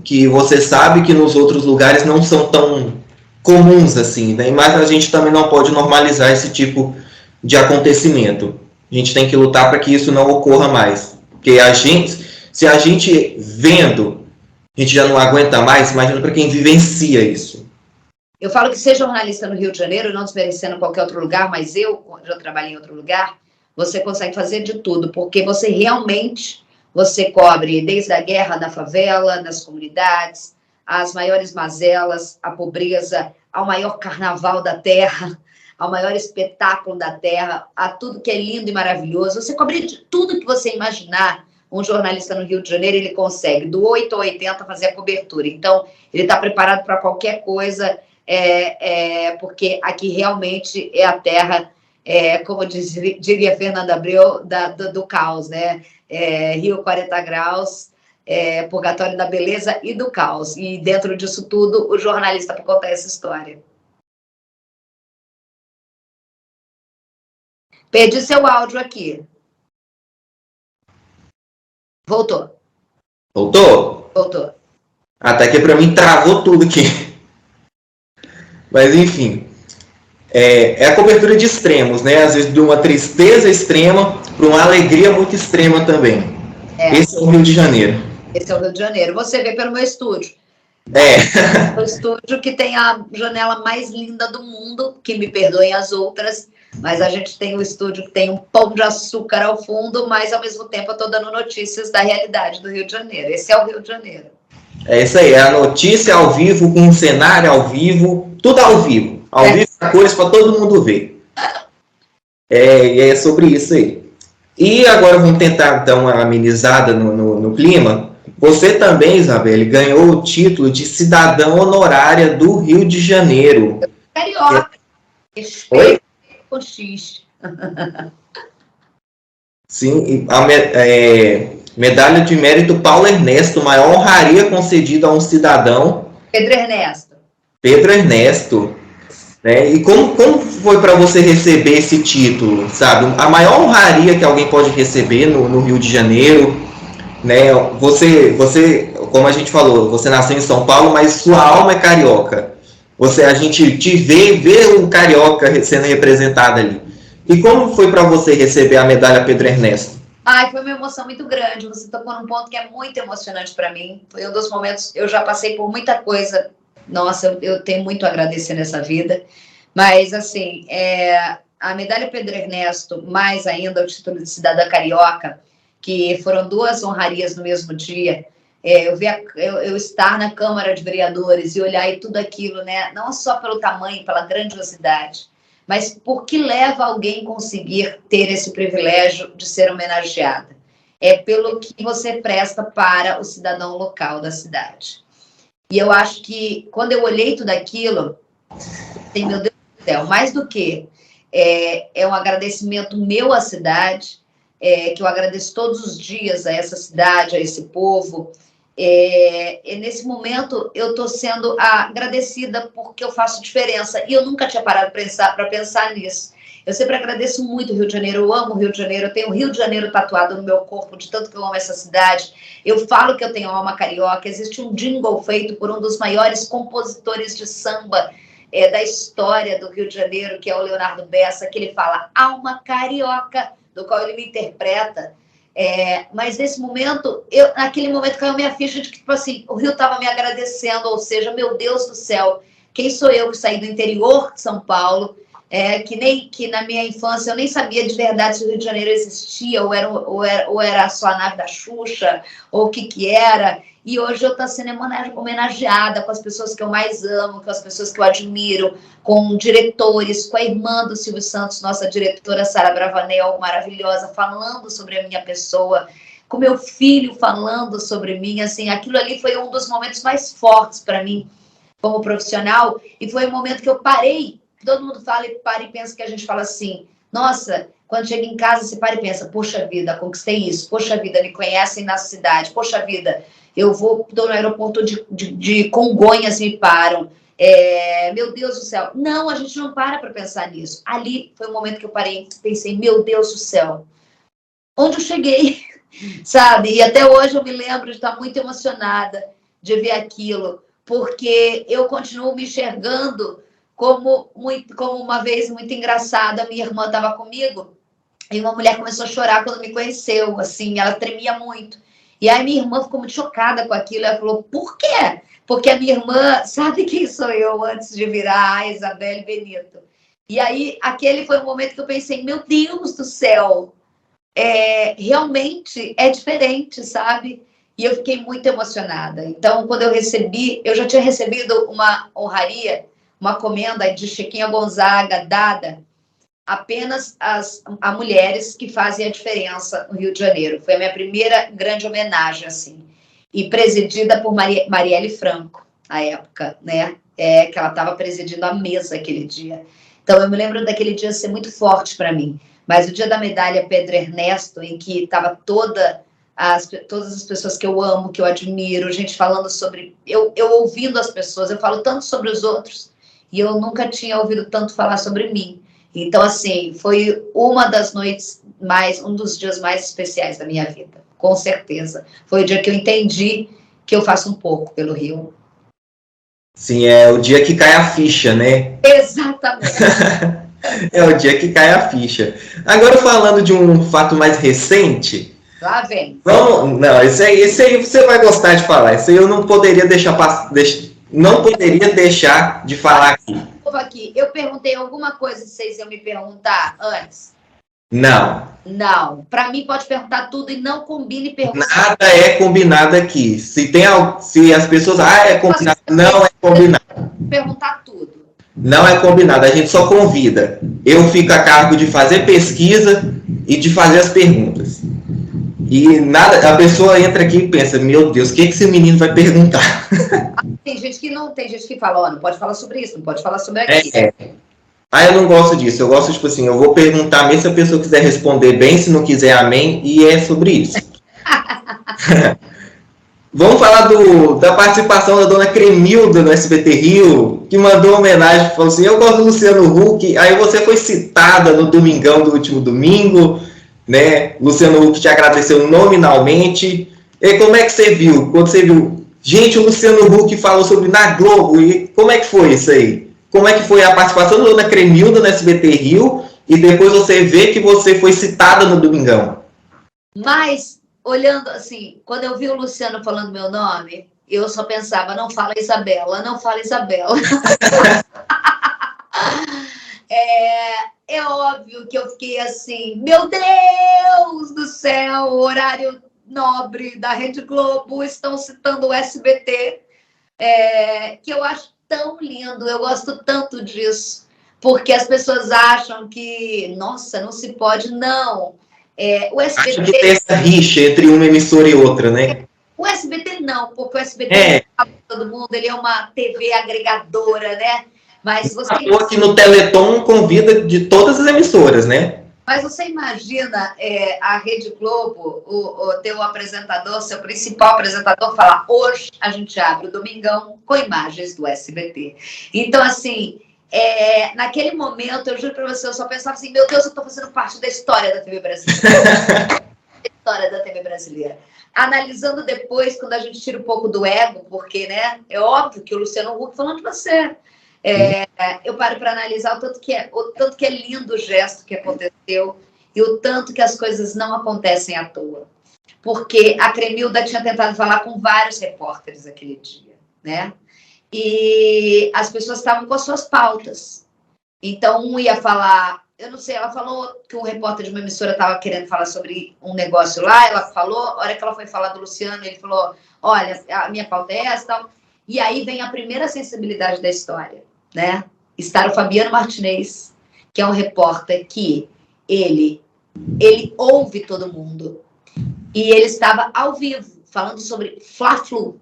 que você sabe que nos outros lugares não são tão comuns assim, né? Mas a gente também não pode normalizar esse tipo de acontecimento. A gente tem que lutar para que isso não ocorra mais. Porque se a gente vendo, a gente já não aguenta mais, imagina para quem vivencia isso. Eu falo que ser jornalista no Rio de Janeiro, não desmerecendo qualquer outro lugar, mas eu já trabalhei em outro lugar, você consegue fazer de tudo, porque você cobre desde a guerra da favela, das comunidades, as maiores mazelas, a pobreza, ao maior carnaval da terra, ao maior espetáculo da terra, a tudo que é lindo e maravilhoso. Você cobre de tudo que você imaginar. Um jornalista no Rio de Janeiro, ele consegue, do 8 ao 80, fazer a cobertura. Então, ele está preparado para qualquer coisa, porque aqui realmente é a terra, como diria Fernanda Abreu, do caos, né? Rio 40 graus, purgatório da beleza e do caos. E dentro disso tudo, o jornalista para contar essa história. Perdi seu áudio aqui. Voltou. Voltou? Voltou. Até que para mim travou tudo aqui. Mas enfim, é a cobertura de extremos, né? Às vezes de uma tristeza extrema para uma alegria muito extrema também. Esse é o Rio de Janeiro. Esse é o Rio de Janeiro. Você vê pelo meu estúdio. O estúdio que tem a janela mais linda do mundo, que me perdoem as outras, mas a gente tem um estúdio que tem um pão de açúcar ao fundo, mas ao mesmo tempo eu estou dando notícias da realidade do Rio de Janeiro. Esse é o Rio de Janeiro. É isso aí, é a notícia ao vivo, com um cenário ao vivo, tudo ao vivo. Ao vivo, cores para todo mundo ver. É sobre isso aí. E agora vamos tentar dar uma amenizada no clima. Você também, Isabelle, ganhou o título de cidadã honorária do Rio de Janeiro. Carioca. Oi? Com X. Sim, medalha de mérito Paulo Ernesto, maior honraria concedida a um cidadão. Pedro Ernesto. Pedro Ernesto. Né? E como foi para você receber esse título, sabe? A maior honraria que alguém pode receber no Rio de Janeiro, né? Você, como a gente falou, você nasceu em São Paulo, mas sua alma é carioca. A gente te vê o carioca sendo representado ali. E como foi para você receber a medalha Pedro Ernesto? Foi uma emoção muito grande. Você tocou num ponto que é muito emocionante para mim. Foi um dos momentos. Eu já passei por muita coisa. Nossa, eu tenho muito a agradecer nessa vida, Mas, assim, a medalha Pedro Ernesto, mais ainda o título de cidadã carioca, que foram 2 honrarias no mesmo dia, eu estar na Câmara de Vereadores e olhar e tudo aquilo, né? Não só pelo tamanho, pela grandiosidade, mas por que leva alguém conseguir ter esse privilégio de ser homenageada? É pelo que você presta para o cidadão local da cidade. E eu acho que, quando eu olhei tudo aquilo, tem, meu Deus do céu, mais do que um agradecimento meu à cidade, que eu agradeço todos os dias a essa cidade, a esse povo. Nesse momento, eu estou sendo agradecida porque eu faço diferença. E eu nunca tinha parado para pensar nisso. Eu sempre agradeço muito o Rio de Janeiro, eu amo o Rio de Janeiro, eu tenho o Rio de Janeiro tatuado no meu corpo, de tanto que eu amo essa cidade. Eu falo que eu tenho alma carioca. Existe um jingle feito por um dos maiores compositores de samba da história do Rio de Janeiro, que é o Leonardo Bessa, que ele fala alma carioca, do qual ele me interpreta. Mas nesse momento, naquele momento caiu minha ficha de que, tipo assim, o Rio estava me agradecendo, ou seja, meu Deus do céu, quem sou eu que saí do interior de São Paulo, que na minha infância eu nem sabia de verdade se o Rio de Janeiro existia, ou era só a nave da Xuxa, ou o que era. E hoje eu estou sendo homenageada com as pessoas que eu mais amo, com as pessoas que eu admiro, com diretores, com a irmã do Silvio Santos, nossa diretora Sara Bravanel, maravilhosa, falando sobre a minha pessoa, com meu filho falando sobre mim. Assim, aquilo ali foi um dos momentos mais fortes para mim como profissional, e foi um momento que eu parei. Todo mundo fala e para e pensa que a gente fala assim, nossa, quando chega em casa você para e pensa, poxa vida, conquistei isso, poxa vida, me conhecem na cidade, poxa vida, eu estou no aeroporto de Congonhas, me param, meu Deus do céu. Não, a gente não para pensar nisso. Ali foi o momento que eu parei e pensei, meu Deus do céu, onde eu cheguei, sabe? E até hoje eu me lembro de estar muito emocionada de ver aquilo, porque eu continuo me enxergando como uma vez muito engraçada, minha irmã estava comigo e uma mulher começou a chorar quando me conheceu, assim, ela tremia muito. E aí minha irmã ficou muito chocada com aquilo, ela falou, por quê? Porque a minha irmã sabe quem sou eu antes de virar a Isabelle Benito. E aí, aquele foi o momento que eu pensei, meu Deus do céu, realmente é diferente, sabe? E eu fiquei muito emocionada. Então, quando eu recebi, eu já tinha recebido uma honraria, uma comenda de Chiquinha Gonzaga, dada apenas a mulheres que fazem a diferença no Rio de Janeiro. Foi a minha primeira grande homenagem, assim. E presidida por Marielle Franco, à época, né? Que ela estava presidindo a mesa aquele dia. Então, eu me lembro daquele dia ser muito forte para mim. Mas o dia da medalha Pedro Ernesto, em que estava todas as pessoas que eu amo, que eu admiro, gente falando sobre... Eu ouvindo as pessoas, eu falo tanto sobre os outros, e eu nunca tinha ouvido tanto falar sobre mim. Então, assim, foi uma das noites um dos dias mais especiais da minha vida, com certeza. Foi o dia que eu entendi que eu faço um pouco pelo Rio. Sim, é o dia que cai a ficha, né? Exatamente. É o dia que cai a ficha. Agora, falando de um fato mais recente... Lá vem. Não, esse aí você vai gostar de falar. Esse aí eu não poderia não poderia deixar de falar aqui. Eu perguntei alguma coisa que vocês iam me perguntar antes? Não. Não. Para mim, pode perguntar tudo e não combine perguntar. Nada é combinado aqui. Se as pessoas... é combinado. Não é combinado. Perguntar tudo. Não é combinado. A gente só convida. Eu fico a cargo de fazer pesquisa e de fazer as perguntas. E nada, a pessoa entra aqui e pensa, meu Deus, o que esse menino vai perguntar? Tem gente que fala, não pode falar sobre isso, não pode falar sobre aquilo. Eu não gosto disso. Eu gosto, tipo assim, eu vou perguntar mesmo se a pessoa quiser responder bem, se não quiser, amém, e é sobre isso. Vamos falar da participação da dona Cremilda no SBT Rio, que mandou uma homenagem, falou assim, eu gosto do Luciano Huck, aí você foi citada no Domingão do último domingo, né? Luciano Huck te agradeceu nominalmente. E como é que você viu? Quando você viu, gente, o Luciano Huck falou sobre na Globo, e como é que foi isso aí? Como é que foi a participação da dona Cremilda no SBT Rio, e depois você vê que você foi citada no Domingão? Mas, olhando assim, quando eu vi o Luciano falando meu nome, eu só pensava, não fala Isabela, não fala Isabela. É óbvio que eu fiquei assim, meu Deus do céu, horário nobre da Rede Globo, estão citando o SBT, que eu acho tão lindo, eu gosto tanto disso, porque as pessoas acham que, nossa, não se pode, não. O SBT... Acho que tem essa rixa entre uma emissora e outra, né? O SBT não, porque o SBT não é todo mundo, ele é uma TV agregadora, né? Mas você... Aqui no Teleton convida de todas as emissoras, né? Mas você imagina a Rede Globo, o teu apresentador, seu principal apresentador, falar: hoje a gente abre o Domingão com imagens do SBT. Então, assim, naquele momento, eu juro para você, eu só pensava assim: meu Deus, eu estou fazendo parte da história da TV brasileira. História da TV brasileira. Analisando depois, quando a gente tira um pouco do ego, porque, né, é óbvio que o Luciano Huck falando de você. Eu paro para analisar o tanto que é lindo o gesto que aconteceu e o tanto que as coisas não acontecem à toa. Porque a Cremilda tinha tentado falar com vários repórteres aquele dia, né? E as pessoas estavam com as suas pautas. Então, um ia falar... Eu não sei, ela falou que um repórter de uma emissora estava querendo falar sobre um negócio lá, ela falou, a hora que ela foi falar do Luciano, ele falou: olha, a minha pauta é essa, tal. E aí vem a primeira sensibilidade da história, né? Está o Fabiano Martinez, que é um repórter que ele ouve todo mundo. E ele estava ao vivo, falando sobre Fla-Flu.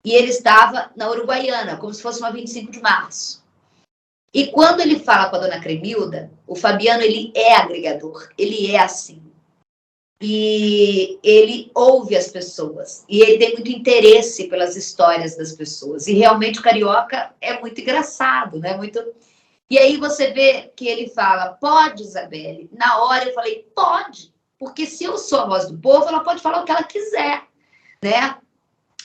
E ele estava na Uruguaiana, como se fosse uma 25 de março. E quando ele fala com a dona Cremilda, o Fabiano, ele é agregador, ele é assim. E ele ouve as pessoas, e ele tem muito interesse pelas histórias das pessoas. E realmente o carioca é muito engraçado, né? E aí você vê que ele fala: pode, Isabelle? Na hora eu falei: pode, porque se eu sou a voz do povo, ela pode falar o que ela quiser, né?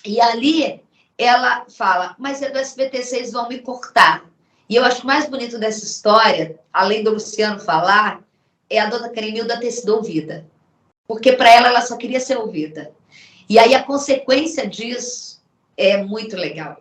E ali ela fala: mas é do SBT, vocês vão me cortar. E eu acho que o mais bonito dessa história, além do Luciano falar, é a dona Cremilda ter sido ouvida. Porque para ela só queria ser ouvida. E aí a consequência disso é muito legal.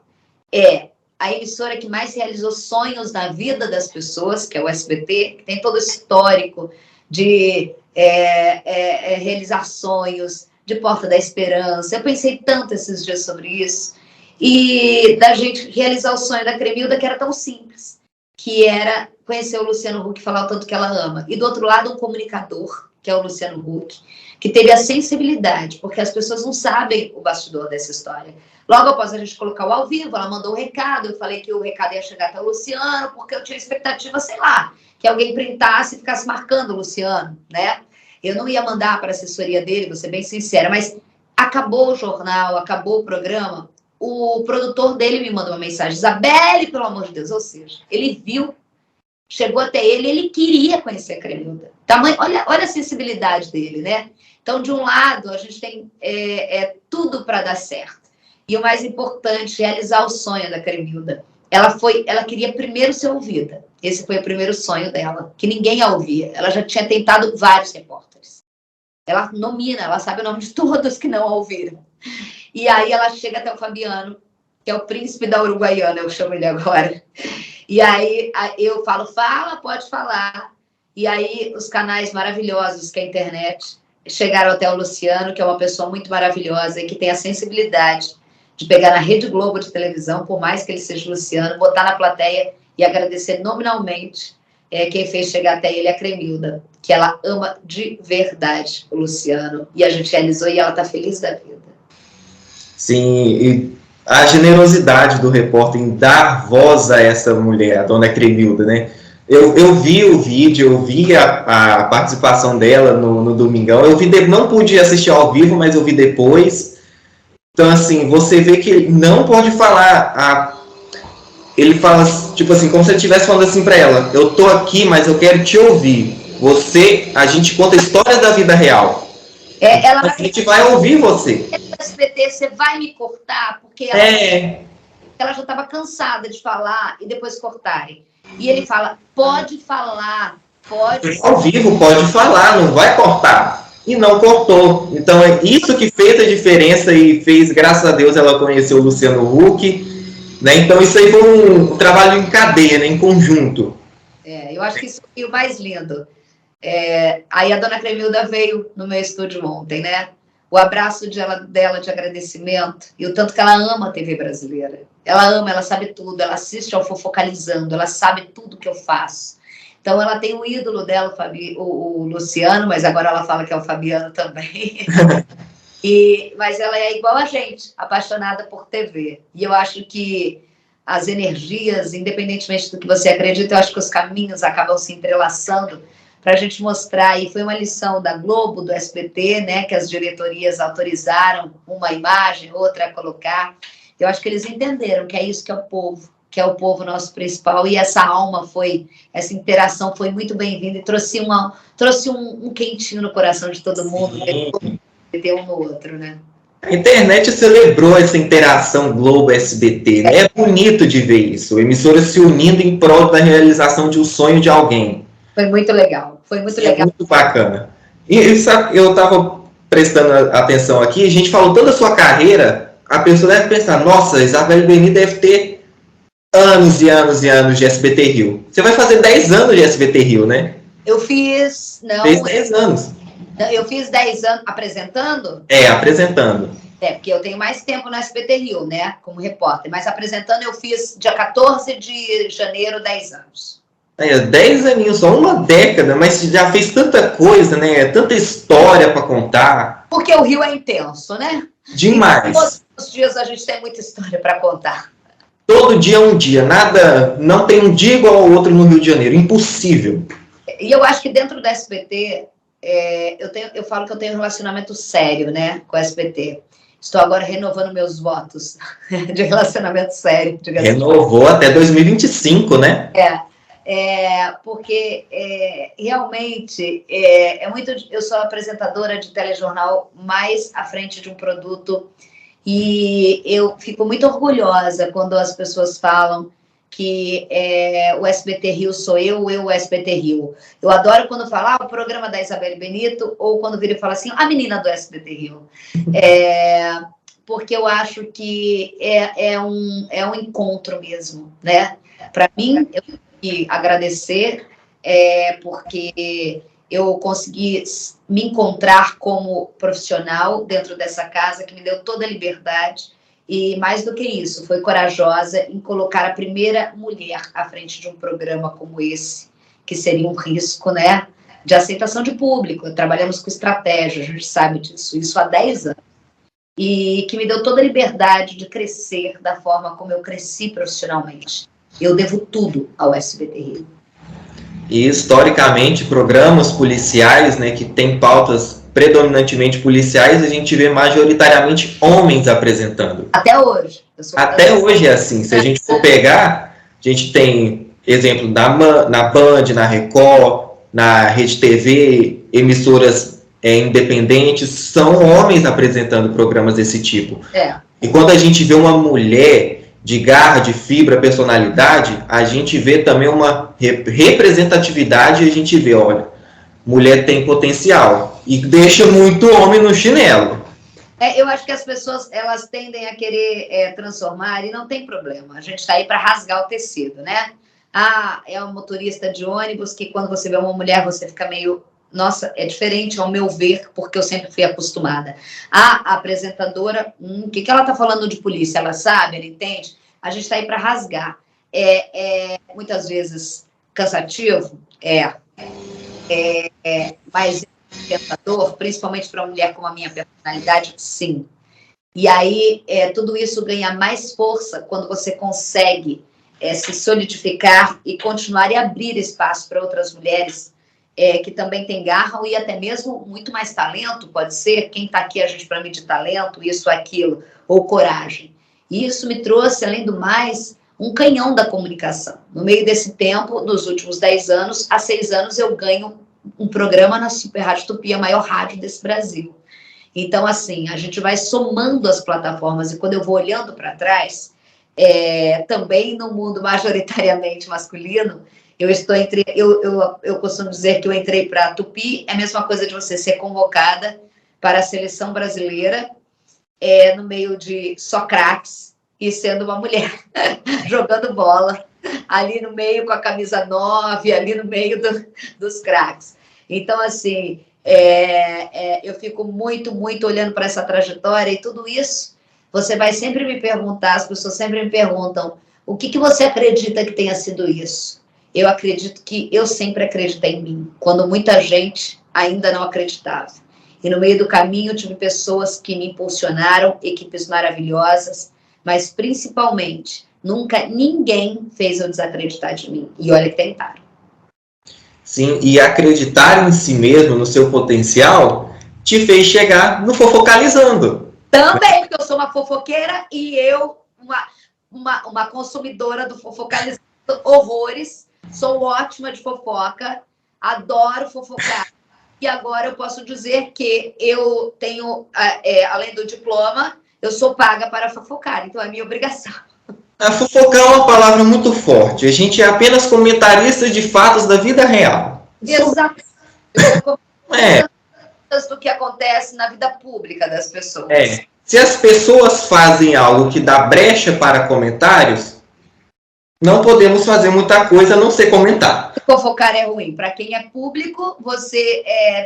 A emissora que mais realizou sonhos na vida das pessoas, que é o SBT, que tem todo o histórico de realizar sonhos, de Porta da Esperança. Eu pensei tanto esses dias sobre isso. E da gente realizar o sonho da Cremilda, que era tão simples, que era conhecer o Luciano Huck e falar o tanto que ela ama. E do outro lado, um comunicador, que é o Luciano Huck, que teve a sensibilidade, porque as pessoas não sabem o bastidor dessa história. Logo após a gente colocar o ao vivo, ela mandou um recado, eu falei que o recado ia chegar até o Luciano, porque eu tinha expectativa, sei lá, que alguém printasse e ficasse marcando o Luciano, né? Eu não ia mandar para a assessoria dele, vou ser bem sincera, mas acabou o jornal, acabou o programa, o produtor dele me mandou uma mensagem: Isabelle, pelo amor de Deus, ou seja, ele viu, chegou até ele queria conhecer a Cremilda. Olha a sensibilidade dele, né? Então, de um lado, a gente tem tudo para dar certo. E o mais importante, realizar o sonho da Cremilda. Ela queria primeiro ser ouvida. Esse foi o primeiro sonho dela, que ninguém a ouvia. Ela já tinha tentado vários repórteres. Ela nomina, ela sabe o nome de todos que não a ouviram. E aí ela chega até o Fabiano, que é o príncipe da Uruguaiana, eu chamo ele agora. E aí eu falo: fala, pode falar. E aí os canais maravilhosos que é a internet chegaram até o Luciano, que é uma pessoa muito maravilhosa e que tem a sensibilidade de pegar na Rede Globo de televisão, por mais que ele seja Luciano, botar na plateia e agradecer nominalmente quem fez chegar até ele, a Cremilda, que ela ama de verdade o Luciano. E a gente realizou e ela está feliz da vida. Sim, e a generosidade do repórter em dar voz a essa mulher, a dona Cremilda, né? Eu vi o vídeo, eu vi a participação dela no Domingão. Não pude assistir ao vivo, mas eu vi depois. Então, assim, você vê que ele não pode falar. Ele fala, tipo assim, como se ele estivesse falando assim para ela: eu tô aqui, mas eu quero te ouvir. A gente conta a história da vida real. A gente vai ouvir você. SBT, você vai me cortar? Porque ela já estava cansada de falar e depois cortarem. E ele fala: pode falar, pode. Ao vivo, pode falar, não vai cortar. E não cortou. Então é isso que fez a diferença e fez, graças a Deus, ela conheceu o Luciano Huck. Né? Então isso aí foi um trabalho em cadeia, né? Em conjunto. Eu acho que isso foi o mais lindo. Aí a dona Cremilda veio no meu estúdio ontem, né? O abraço dela de agradecimento e o tanto que ela ama a TV brasileira. Ela ama, ela sabe tudo, ela assiste ao Fofocalizando, ela sabe tudo que eu faço. Então ela tem o ídolo dela, o Luciano, mas agora ela fala que é o Fabiano também. Mas ela é igual a gente, apaixonada por TV. E eu acho que as energias, independentemente do que você acredita, eu acho que os caminhos acabam se entrelaçando para a gente mostrar, e foi uma lição da Globo, do SBT, né, que as diretorias autorizaram uma imagem, outra a colocar. Eu acho que eles entenderam que é isso que é o povo nosso principal, e essa essa interação foi muito bem-vinda e trouxe um quentinho no coração de todo mundo, ter um no outro, né? A internet celebrou essa interação Globo-SBT, né? É bonito de ver isso, emissoras se unindo em prol da realização de um sonho de alguém. Foi muito legal, foi muito legal. Muito bacana. E eu estava prestando atenção aqui, a gente falou toda a sua carreira, a pessoa deve pensar, nossa, Isabelle Beni deve ter anos e anos e anos de SBT Rio. Você vai fazer 10 anos de SBT Rio, né? Eu fiz, não... Fez 10 anos. Eu fiz 10 anos apresentando? Apresentando. Porque eu tenho mais tempo no SBT Rio, né, como repórter, mas apresentando eu fiz dia 14 de janeiro, 10 anos. 10 aninhos, só uma década, mas já fez tanta coisa, né? Tanta história para contar. Porque o Rio é intenso, né? Demais. E todos os dias a gente tem muita história para contar. Todo dia é um dia, nada, não tem um dia igual ao outro no Rio de Janeiro, impossível. E eu acho que dentro do SBT, eu falo que eu tenho um relacionamento sério, né, com o SBT. Estou agora renovando meus votos de relacionamento sério. Renovou até 2025, né? Porque realmente eu sou apresentadora de telejornal mais à frente de um produto e eu fico muito orgulhosa quando as pessoas falam que o SBT Rio sou eu o SBT Rio. Eu adoro quando falam o programa da Isabelle Benito ou quando vira e fala assim, a menina do SBT Rio. Porque eu acho que é um encontro mesmo, né? Para mim, eu tenho que agradecer porque eu consegui me encontrar como profissional dentro dessa casa que me deu toda a liberdade. E mais do que isso, foi corajosa em colocar a primeira mulher à frente de um programa como esse, que seria um risco, né, de aceitação de público. Trabalhamos com estratégia, a gente sabe disso, isso há 10 anos. E que me deu toda a liberdade de crescer da forma como eu cresci profissionalmente. Eu devo tudo ao SBT Rio. E, historicamente, programas policiais, né, que tem pautas predominantemente policiais, a gente vê majoritariamente homens apresentando. Até hoje. Até hoje é assim. Se a gente for pegar, a gente tem exemplo na Band, na Record, na Rede TV, emissoras independentes, são homens apresentando programas desse tipo. E quando a gente vê uma mulher de garra, de fibra, personalidade, a gente vê também uma representatividade e a gente vê, olha, mulher tem potencial e deixa muito homem no chinelo. Eu acho que as pessoas elas tendem a querer transformar e não tem problema. A gente está aí para rasgar o tecido, né? É um motorista de ônibus que quando você vê uma mulher você fica meio... Nossa, é diferente ao meu ver, porque eu sempre fui acostumada. A apresentadora, o que ela está falando de polícia? Ela sabe, ela entende? A gente está aí para rasgar. Muitas vezes cansativo, mas tentador, principalmente para uma mulher com a minha personalidade, sim. E aí, tudo isso ganha mais força quando você consegue se solidificar e continuar e abrir espaço para outras mulheres que também tem garra e até mesmo muito mais talento, pode ser, quem está aqui a gente para medir talento, isso, aquilo, ou coragem. E isso me trouxe, além do mais, um canhão da comunicação. No meio desse tempo, nos últimos 10 anos, há 6 anos eu ganho um programa na Super Rádio Tupi, a maior rádio desse Brasil. Então, assim, a gente vai somando as plataformas e quando eu vou olhando para trás, também no mundo majoritariamente masculino, eu costumo dizer que eu entrei para a Tupi, é a mesma coisa de você ser convocada para a seleção brasileira no meio de só craques e sendo uma mulher, jogando bola, ali no meio com a camisa 9, ali no meio dos craques. Então, assim, eu fico muito, muito olhando para essa trajetória e tudo isso, você vai sempre me perguntar, as pessoas sempre me perguntam, o que você acredita que tenha sido isso? Eu acredito que eu sempre acreditei em mim, quando muita gente ainda não acreditava. E no meio do caminho tive pessoas que me impulsionaram, equipes maravilhosas, mas principalmente, nunca ninguém fez eu desacreditar de mim. E olha que tentaram. Sim, e acreditar em si mesmo, no seu potencial, te fez chegar no Fofocalizando. Também, porque eu sou uma fofoqueira e eu, uma consumidora do Fofocalizando horrores, sou ótima de fofoca, adoro fofocar. E agora eu posso dizer que eu tenho, além do diploma, eu sou paga para fofocar, então é minha obrigação. A fofocar é uma palavra muito forte. A gente é apenas comentarista de fatos da vida real. Exato. Do que acontece na vida pública das pessoas. Se as pessoas fazem algo que dá brecha para comentários, não podemos fazer muita coisa a não ser comentar. Fofocar é ruim. Para quem é público, você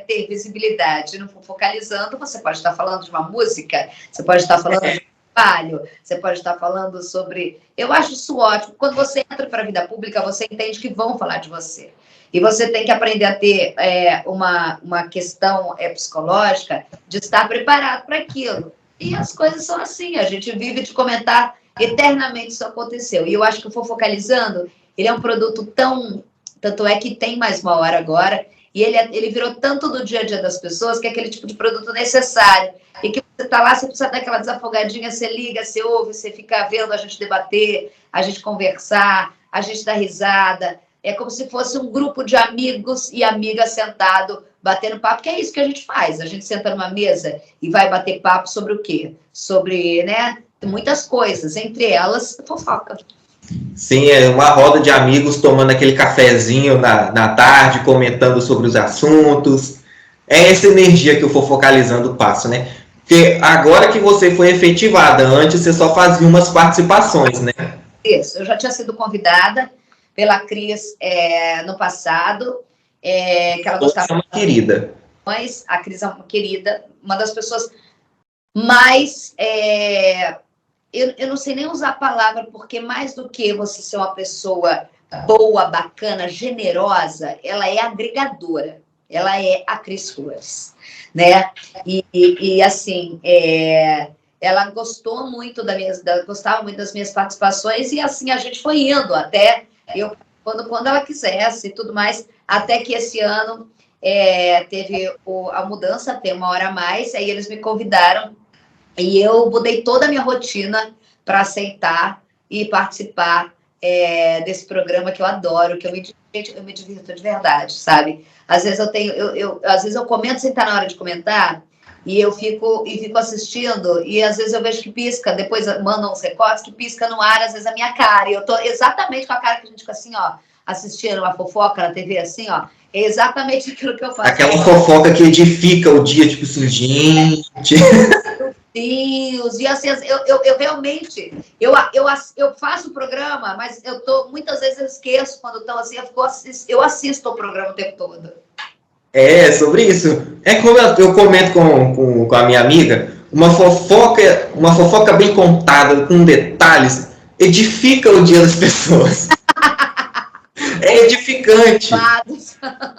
ter visibilidade no Fofocalizando, você pode estar falando de uma música, você pode estar falando de um trabalho, você pode estar falando sobre... Eu acho isso ótimo. Quando você entra para a vida pública, você entende que vão falar de você. E você tem que aprender a ter uma questão psicológica de estar preparado para aquilo. E as coisas são assim, a gente vive de comentar eternamente isso aconteceu. E eu acho que o Fofocalizando, ele é um produto tanto é que tem mais uma hora agora, e ele virou tanto do dia a dia das pessoas, que é aquele tipo de produto necessário. E que você está lá, você precisa dar aquela desafogadinha, você liga, você ouve, você fica vendo a gente debater, a gente conversar, a gente dar risada. É como se fosse um grupo de amigos e amigas sentado, batendo papo, que é isso que a gente faz. A gente senta numa mesa e vai bater papo sobre o quê? Sobre, muitas coisas, entre elas, fofoca. Sim, é uma roda de amigos tomando aquele cafezinho na tarde, comentando sobre os assuntos. É essa energia que o Fofocalizando passa, né? Porque agora que você foi efetivada, antes você só fazia umas participações, né? Isso, eu já tinha sido convidada pela Cris no passado, que ela gostava. Uma querida. Mas a Cris é uma querida, uma das pessoas mais... eu não sei nem usar a palavra, porque mais do que você ser uma pessoa boa, bacana, generosa, ela é agregadora. Ela é a Cris Flores, né? E assim, ela gostou muito gostava muito das minhas participações, e assim a gente foi indo até quando ela quisesse e tudo mais, até que esse ano teve a mudança, tem uma hora a mais, aí eles me convidaram. E eu mudei toda a minha rotina para aceitar e participar desse programa que eu adoro, que eu me divirto de verdade, sabe? Às vezes às vezes eu comento sem estar na hora de comentar, e eu fico assistindo, e às vezes eu vejo que pisca, depois mandam uns recortes que pisca no ar, às vezes a minha cara, e eu tô exatamente com a cara que a gente fica assim, ó, assistindo uma fofoca na TV, assim, ó, é exatamente aquilo que eu faço. Aquela fofoca que edifica o dia, tipo assim, gente... Deus, e assim, eu realmente, eu faço o programa, mas muitas vezes eu esqueço quando estão assim, eu assisto o programa o tempo todo. É, sobre isso. É como eu comento com a minha amiga, uma fofoca bem contada, com detalhes, edifica o dia das pessoas. É edificante.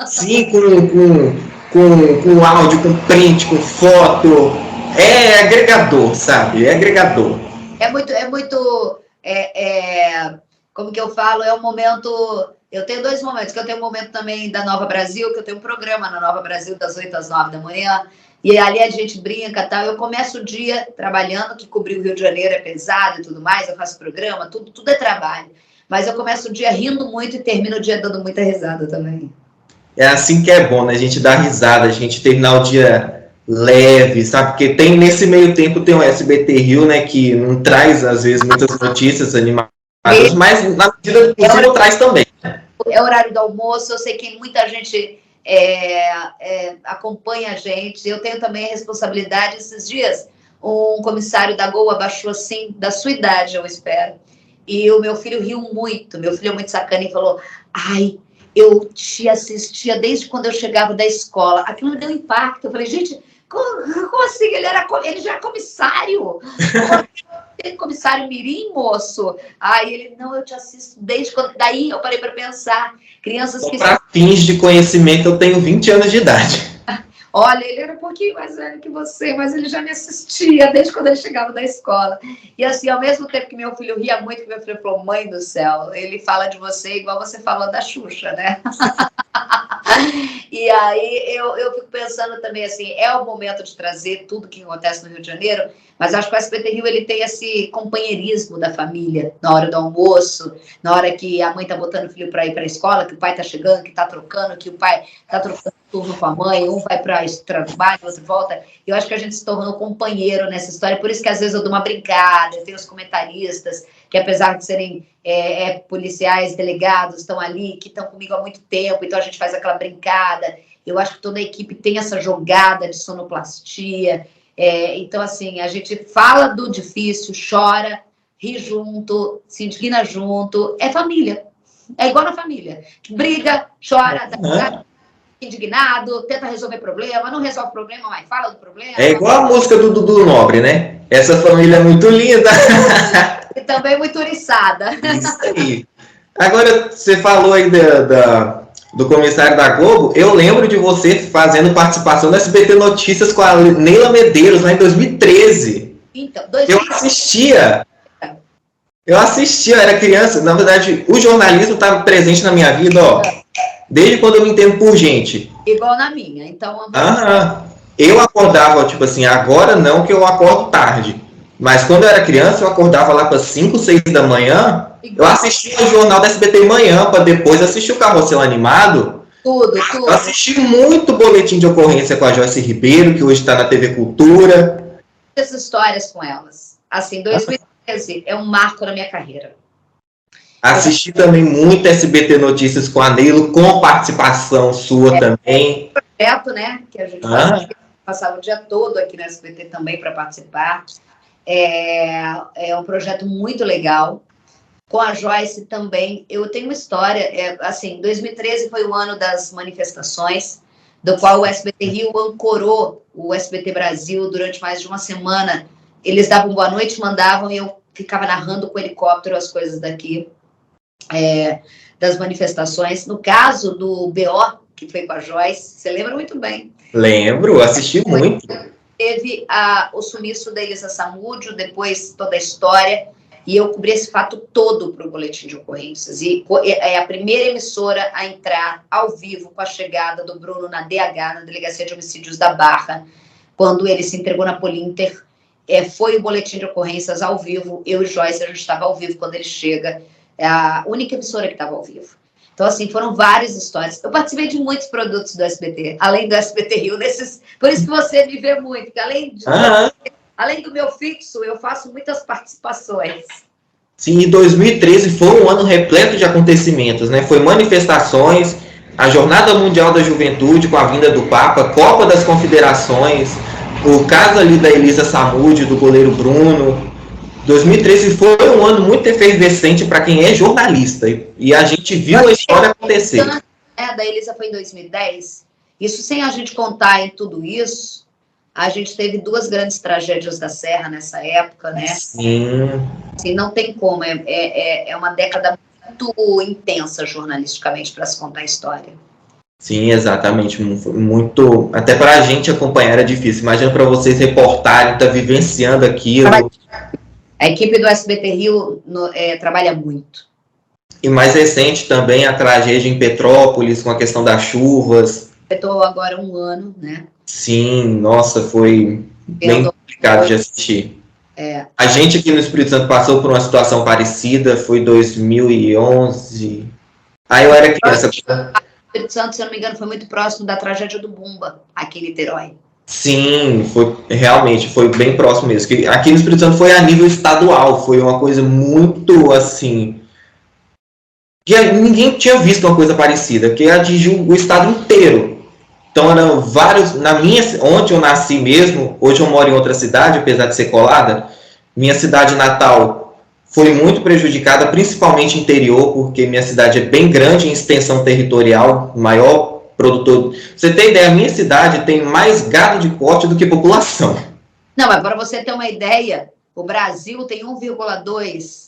Sim, com áudio, com print, com foto. É agregador, sabe? É agregador. Como que eu falo? É um momento... Eu tenho 2 momentos, que eu tenho um momento também da Nova Brasil, que eu tenho um programa na Nova Brasil das 8 às 9 da manhã, e ali a gente brinca e tal. Eu começo o dia trabalhando, que cobrir o Rio de Janeiro é pesado e tudo mais, eu faço programa, tudo é trabalho. Mas eu começo o dia rindo muito e termino o dia dando muita risada também. É assim que é bom, né? A gente dá risada, a gente terminar o dia leve, sabe? Porque nesse meio tempo tem o SBT Rio, né? Que não traz, às vezes, muitas notícias animadas, mas na medida do possível traz também. É horário do almoço, eu sei que muita gente acompanha a gente. Eu tenho também a responsabilidade, esses dias, um comissário da Gol abaixou assim, da sua idade, eu espero. E o meu filho riu muito. Meu filho é muito sacana e falou: ai, eu te assistia desde quando eu chegava da escola. Aquilo me deu impacto. Eu falei: gente, como assim? Ele já é comissário. Tem comissário mirim, moço? Aí ele: não, eu te assisto desde quando... Daí eu parei para pensar. Crianças que... Para fins de conhecimento, eu tenho 20 anos de idade. Olha, ele era um pouquinho mais velho que você, mas ele já me assistia desde quando ele chegava da escola. E assim, ao mesmo tempo que meu filho ria muito, que meu filho falou: mãe do céu, ele fala de você igual você falou da Xuxa, né? E aí eu fico pensando também assim, é o momento de trazer tudo que acontece no Rio de Janeiro, mas acho que o SBT Rio ele tem esse companheirismo da família, na hora do almoço, na hora que a mãe tá botando o filho para ir para a escola, que o pai tá chegando, que tá trocando, que o pai tá trocando turno com a mãe, um vai para o trabalho, outro volta. Eu acho que a gente se tornou companheiro nessa história, por isso que às vezes eu dou uma brincada, tem os comentaristas que apesar de serem policiais, delegados, estão ali, que estão comigo há muito tempo, então a gente faz aquela brincada. Eu acho que toda a equipe tem essa jogada de sonoplastia. Então, assim, a gente fala do difícil, chora, ri junto, se indigna junto. É família. É igual na família. Briga, chora, dá indignado, tenta resolver problema, não resolve problema, mas fala do problema. É igual a música do Dudu Nobre, né? Essa família é muito linda. E também muito oriçada. Isso aí. Agora, você falou aí do comissário da Globo. Eu lembro de você fazendo participação no SBT Notícias com a Neila Medeiros, lá em 2013. Então, Eu assistia, eu era criança. Na verdade, o jornalismo estava presente na minha vida, ó, desde quando eu me entendo por gente. Igual na minha, então... Eu acordava, tipo assim, agora não, que eu acordo tarde. Mas quando eu era criança, eu acordava lá para 5, 6 da manhã. Eu assistia o jornal da SBT Manhã, para depois assistir o Carrossel Animado. Tudo. Eu assisti muito Boletim de Ocorrência com a Joyce Ribeiro, que hoje está na TV Cultura. Essas histórias com elas. Assim, 2013 é um marco na minha carreira. Assisti também muito SBT Notícias com a Neilo, com participação sua também. Projeto, né? Que a gente passava o dia todo aqui no SBT também para participar. É um projeto muito legal. Com a Joyce também. Eu tenho uma história. Assim, 2013 foi o ano das manifestações, do qual o SBT Rio ancorou o SBT Brasil durante mais de uma semana. Eles davam boa noite, mandavam, e eu ficava narrando com o helicóptero as coisas daqui, das manifestações. No caso do BO, que foi com a Joyce, você lembra muito bem. Lembro, assisti muito. Teve o sumiço da Elisa Samúdio, depois toda a história, e eu cobri esse fato todo para o Boletim de Ocorrências. E é a primeira emissora a entrar ao vivo com a chegada do Bruno na DH, na Delegacia de Homicídios da Barra, quando ele se entregou na Polinter. Foi o Boletim de Ocorrências ao vivo. Eu e Joyce, a gente estava ao vivo quando ele chega. É a única emissora que estava ao vivo. Então, assim, foram várias histórias. Eu participei de muitos produtos do SBT, além do SBT Rio, por isso que você me vê muito, porque além do meu fixo, eu faço muitas participações. Sim, e 2013 foi um ano repleto de acontecimentos, né? Foi manifestações, a Jornada Mundial da Juventude com a vinda do Papa, Copa das Confederações, o caso ali da Elisa Samúdio, do goleiro Bruno. 2013 foi um ano muito efervescente para quem é jornalista, e a gente viu a história acontecer. Da Elisa foi em 2010. Isso sem a gente contar em tudo isso, a gente teve 2 grandes tragédias da Serra nessa época, né? Sim. Assim, não tem como, é uma década muito intensa jornalisticamente para se contar a história. Sim, exatamente, muito, até para a gente acompanhar era difícil. Imagina para vocês reportarem, tá vivenciando aquilo. A equipe do SBT Rio trabalha muito. E mais recente também a tragédia em Petrópolis, com a questão das chuvas. Estou agora 1 ano, né? Sim, nossa, foi bem complicado de assistir. A gente aqui no Espírito Santo passou por uma situação parecida, foi 2011. Aí eu era criança. O Espírito Santo, se eu não me engano, foi muito próximo da tragédia do Bumba, aqui em Niterói. Sim, realmente foi bem próximo mesmo. Que aqui no Espírito Santo foi a nível estadual, foi uma coisa muito assim. Que ninguém tinha visto uma coisa parecida, que atingiu o estado inteiro. Então eram vários, onde eu nasci mesmo, hoje eu moro em outra cidade, apesar de ser colada, minha cidade natal foi muito prejudicada, principalmente interior, porque minha cidade é bem grande em extensão territorial, maior produtor. Você tem ideia, a minha cidade tem mais gado de corte do que população. Não, mas para você ter uma ideia, o Brasil tem 1,2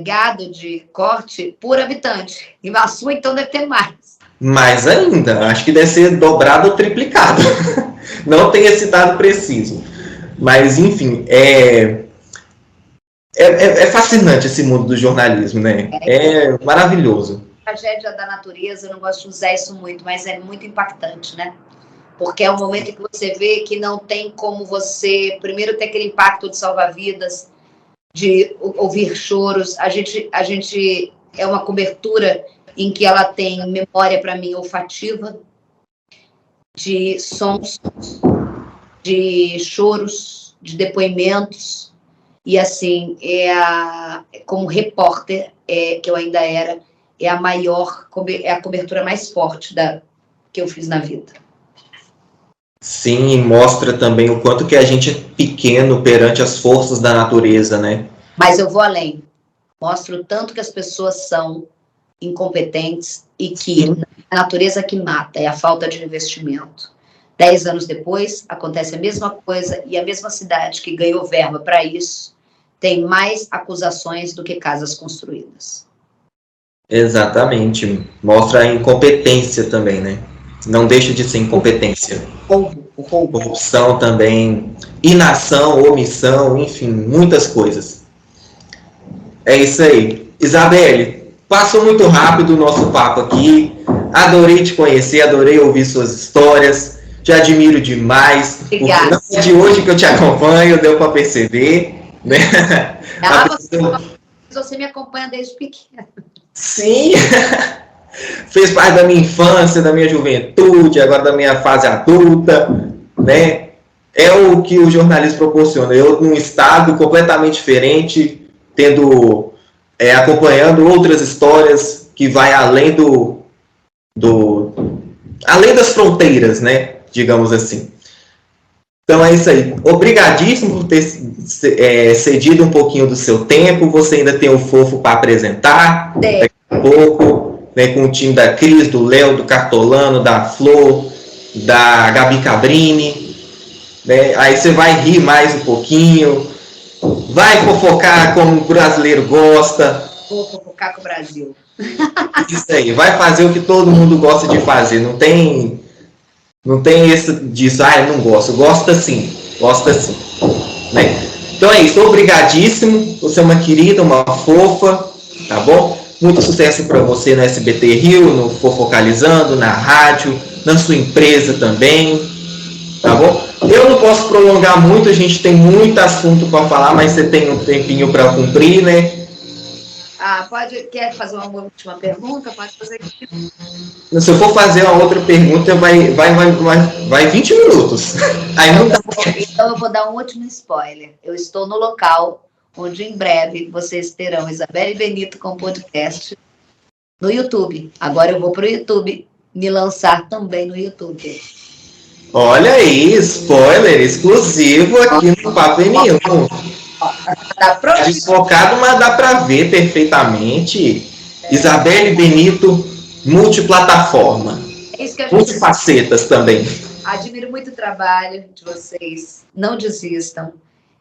gado de corte por habitante. E a sua, então, deve ter mais. Mais ainda, acho que deve ser dobrado ou triplicado. Não tem esse dado preciso. Mas, enfim, é fascinante esse mundo do jornalismo, né? É maravilhoso. Tragédia da natureza, eu não gosto de usar isso muito, mas é muito impactante, né? Porque é um momento que você vê que não tem como você, primeiro, ter aquele impacto de salva-vidas, de ouvir choros. A gente é uma cobertura em que ela tem memória, para mim, olfativa, de sons, de choros, de depoimentos. E, assim, como repórter, que eu ainda era, é a cobertura mais forte que eu fiz na vida. Sim, e mostra também o quanto que a gente é pequeno perante as forças da natureza, né? Mas eu vou além. Mostra o tanto que as pessoas são incompetentes e que a natureza que mata é a falta de investimento. 10 anos depois, acontece a mesma coisa e a mesma cidade que ganhou verba para isso tem mais acusações do que casas construídas. Exatamente. Mostra a incompetência também, né? Não deixa de ser incompetência. O roubo. Corrupção também, inação, omissão, enfim, muitas coisas. É isso aí. Isabelle, passou muito rápido o nosso papo aqui. Adorei te conhecer, adorei ouvir suas histórias. Te admiro demais. Obrigada. Porque não é de hoje que eu te acompanho, deu para perceber, né? Você me acompanha desde pequena. Sim. Fez parte da minha infância, da minha juventude, agora da minha fase adulta, né? É o que o jornalismo proporciona. Eu, num estado completamente diferente, acompanhando outras histórias que vai além além das fronteiras, né? Digamos assim. Então é isso aí. Obrigadíssimo por ter cedido um pouquinho do seu tempo. Você ainda tem o Fofo para apresentar daqui a pouco, né, com o time da Cris, do Léo, do Cartolano, da Flor, da Gabi Cabrini. Né? Aí você vai rir mais um pouquinho, vai fofocar como o brasileiro gosta. Vou fofocar com o Brasil. Isso aí, vai fazer o que todo mundo gosta de fazer. Não tem esse disso, eu não gosto. Gosta sim, né? Então é isso, obrigadíssimo. Você é uma querida, uma fofa, tá bom? Muito sucesso para você no SBT Rio, no Fofocalizando, na rádio, na sua empresa também, tá bom? Eu não posso prolongar muito, a gente tem muito assunto para falar, mas você tem um tempinho para cumprir, né? Quer fazer uma última pergunta? Pode fazer aqui. Se eu for fazer uma outra pergunta, vai 20 minutos. Aí não dá. Então eu vou dar um último spoiler. Eu estou no local onde em breve vocês terão Isabelle Benito com podcast no YouTube. Agora eu vou para o YouTube me lançar também no YouTube. Olha aí, spoiler exclusivo aqui no Papo Nenhum. Tá desfocado, mas dá para ver perfeitamente. Isabelle Benito, multiplataforma. É isso que multifacetas também. Admiro muito o trabalho de vocês. Não desistam.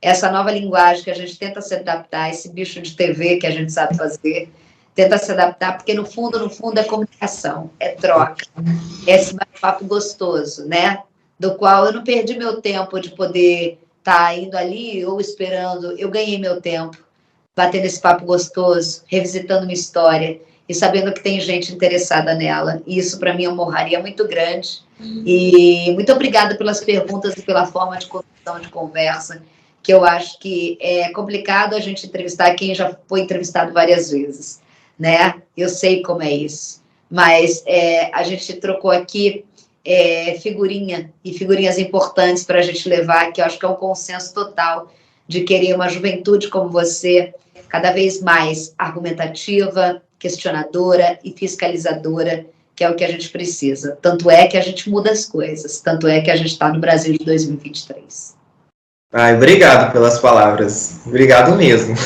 Essa nova linguagem que a gente tenta se adaptar, esse bicho de TV que a gente sabe fazer, tenta se adaptar, porque no fundo é comunicação, é troca. É esse bate-papo gostoso, né? Do qual eu não perdi meu tempo de poder estar indo ali ou esperando. Eu ganhei meu tempo batendo esse papo gostoso, revisitando uma história e sabendo que tem gente interessada nela. E isso, para mim, é uma honraria muito grande. E muito obrigada pelas perguntas e pela forma de condução de conversa, que eu acho que é complicado a gente entrevistar quem já foi entrevistado várias vezes, né? Eu sei como é isso. Mas a gente trocou aqui figurinhas importantes para a gente levar, que eu acho que é um consenso total de querer uma juventude como você, cada vez mais argumentativa, questionadora e fiscalizadora, que é o que a gente precisa. Tanto é que a gente muda as coisas, tanto é que a gente está no Brasil de 2023. Ai, obrigado pelas palavras. Obrigado mesmo.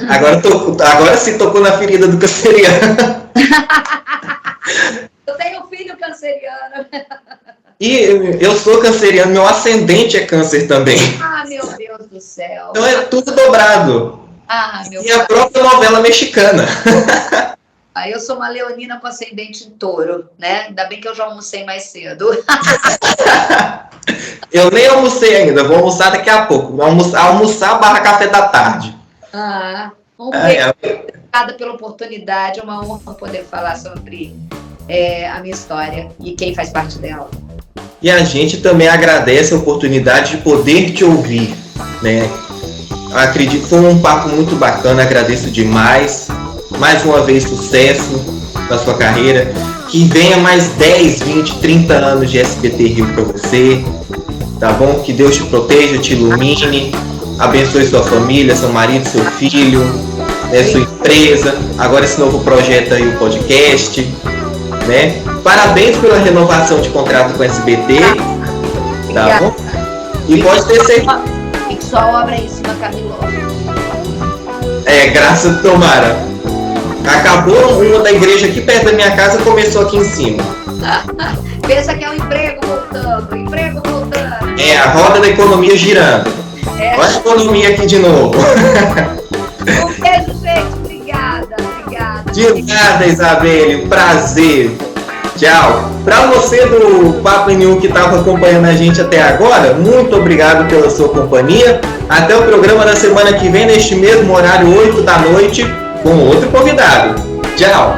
Agora sim tocou na ferida do canceriano. Eu tenho um filho canceriano. E eu sou canceriano, meu ascendente é câncer também. Ah, meu Deus do céu. Então é tudo dobrado. Ah, meu E a própria novela mexicana. Eu sou uma leonina com ascendente em touro, né? Ainda bem que eu já almocei mais cedo. Eu nem almocei ainda, vou almoçar daqui a pouco. Almoçar / café da tarde. Um beijo. Obrigada pela oportunidade, é uma honra poder falar sobre a minha história e quem faz parte dela. E a gente também agradece a oportunidade de poder te ouvir, né? Acredito que foi um papo muito bacana, agradeço demais. Mais uma vez, sucesso na sua carreira. Que venha mais 10, 20, 30 anos de SBT Rio para você, tá bom? Que Deus te proteja, te ilumine, abençoe sua família, seu marido, seu filho, né, sua empresa, agora esse novo projeto aí, o podcast, né? Parabéns pela renovação de contrato com o SBT, tá bom? E pode ter certeza. E que sua obra é em cima, Camilo. Graças, tomara. Acabou uma da igreja aqui perto da minha casa, começou aqui em cima. Pensa que é o emprego voltando. A roda da economia girando. Olha a economia aqui de novo. Um beijo, gente. Obrigada. De nada, Isabelle. Prazer. Tchau. Para você do Papo N1 que estava acompanhando a gente até agora, muito obrigado pela sua companhia. Até o programa da semana que vem, neste mesmo horário, 8 da noite, com outro convidado. Tchau!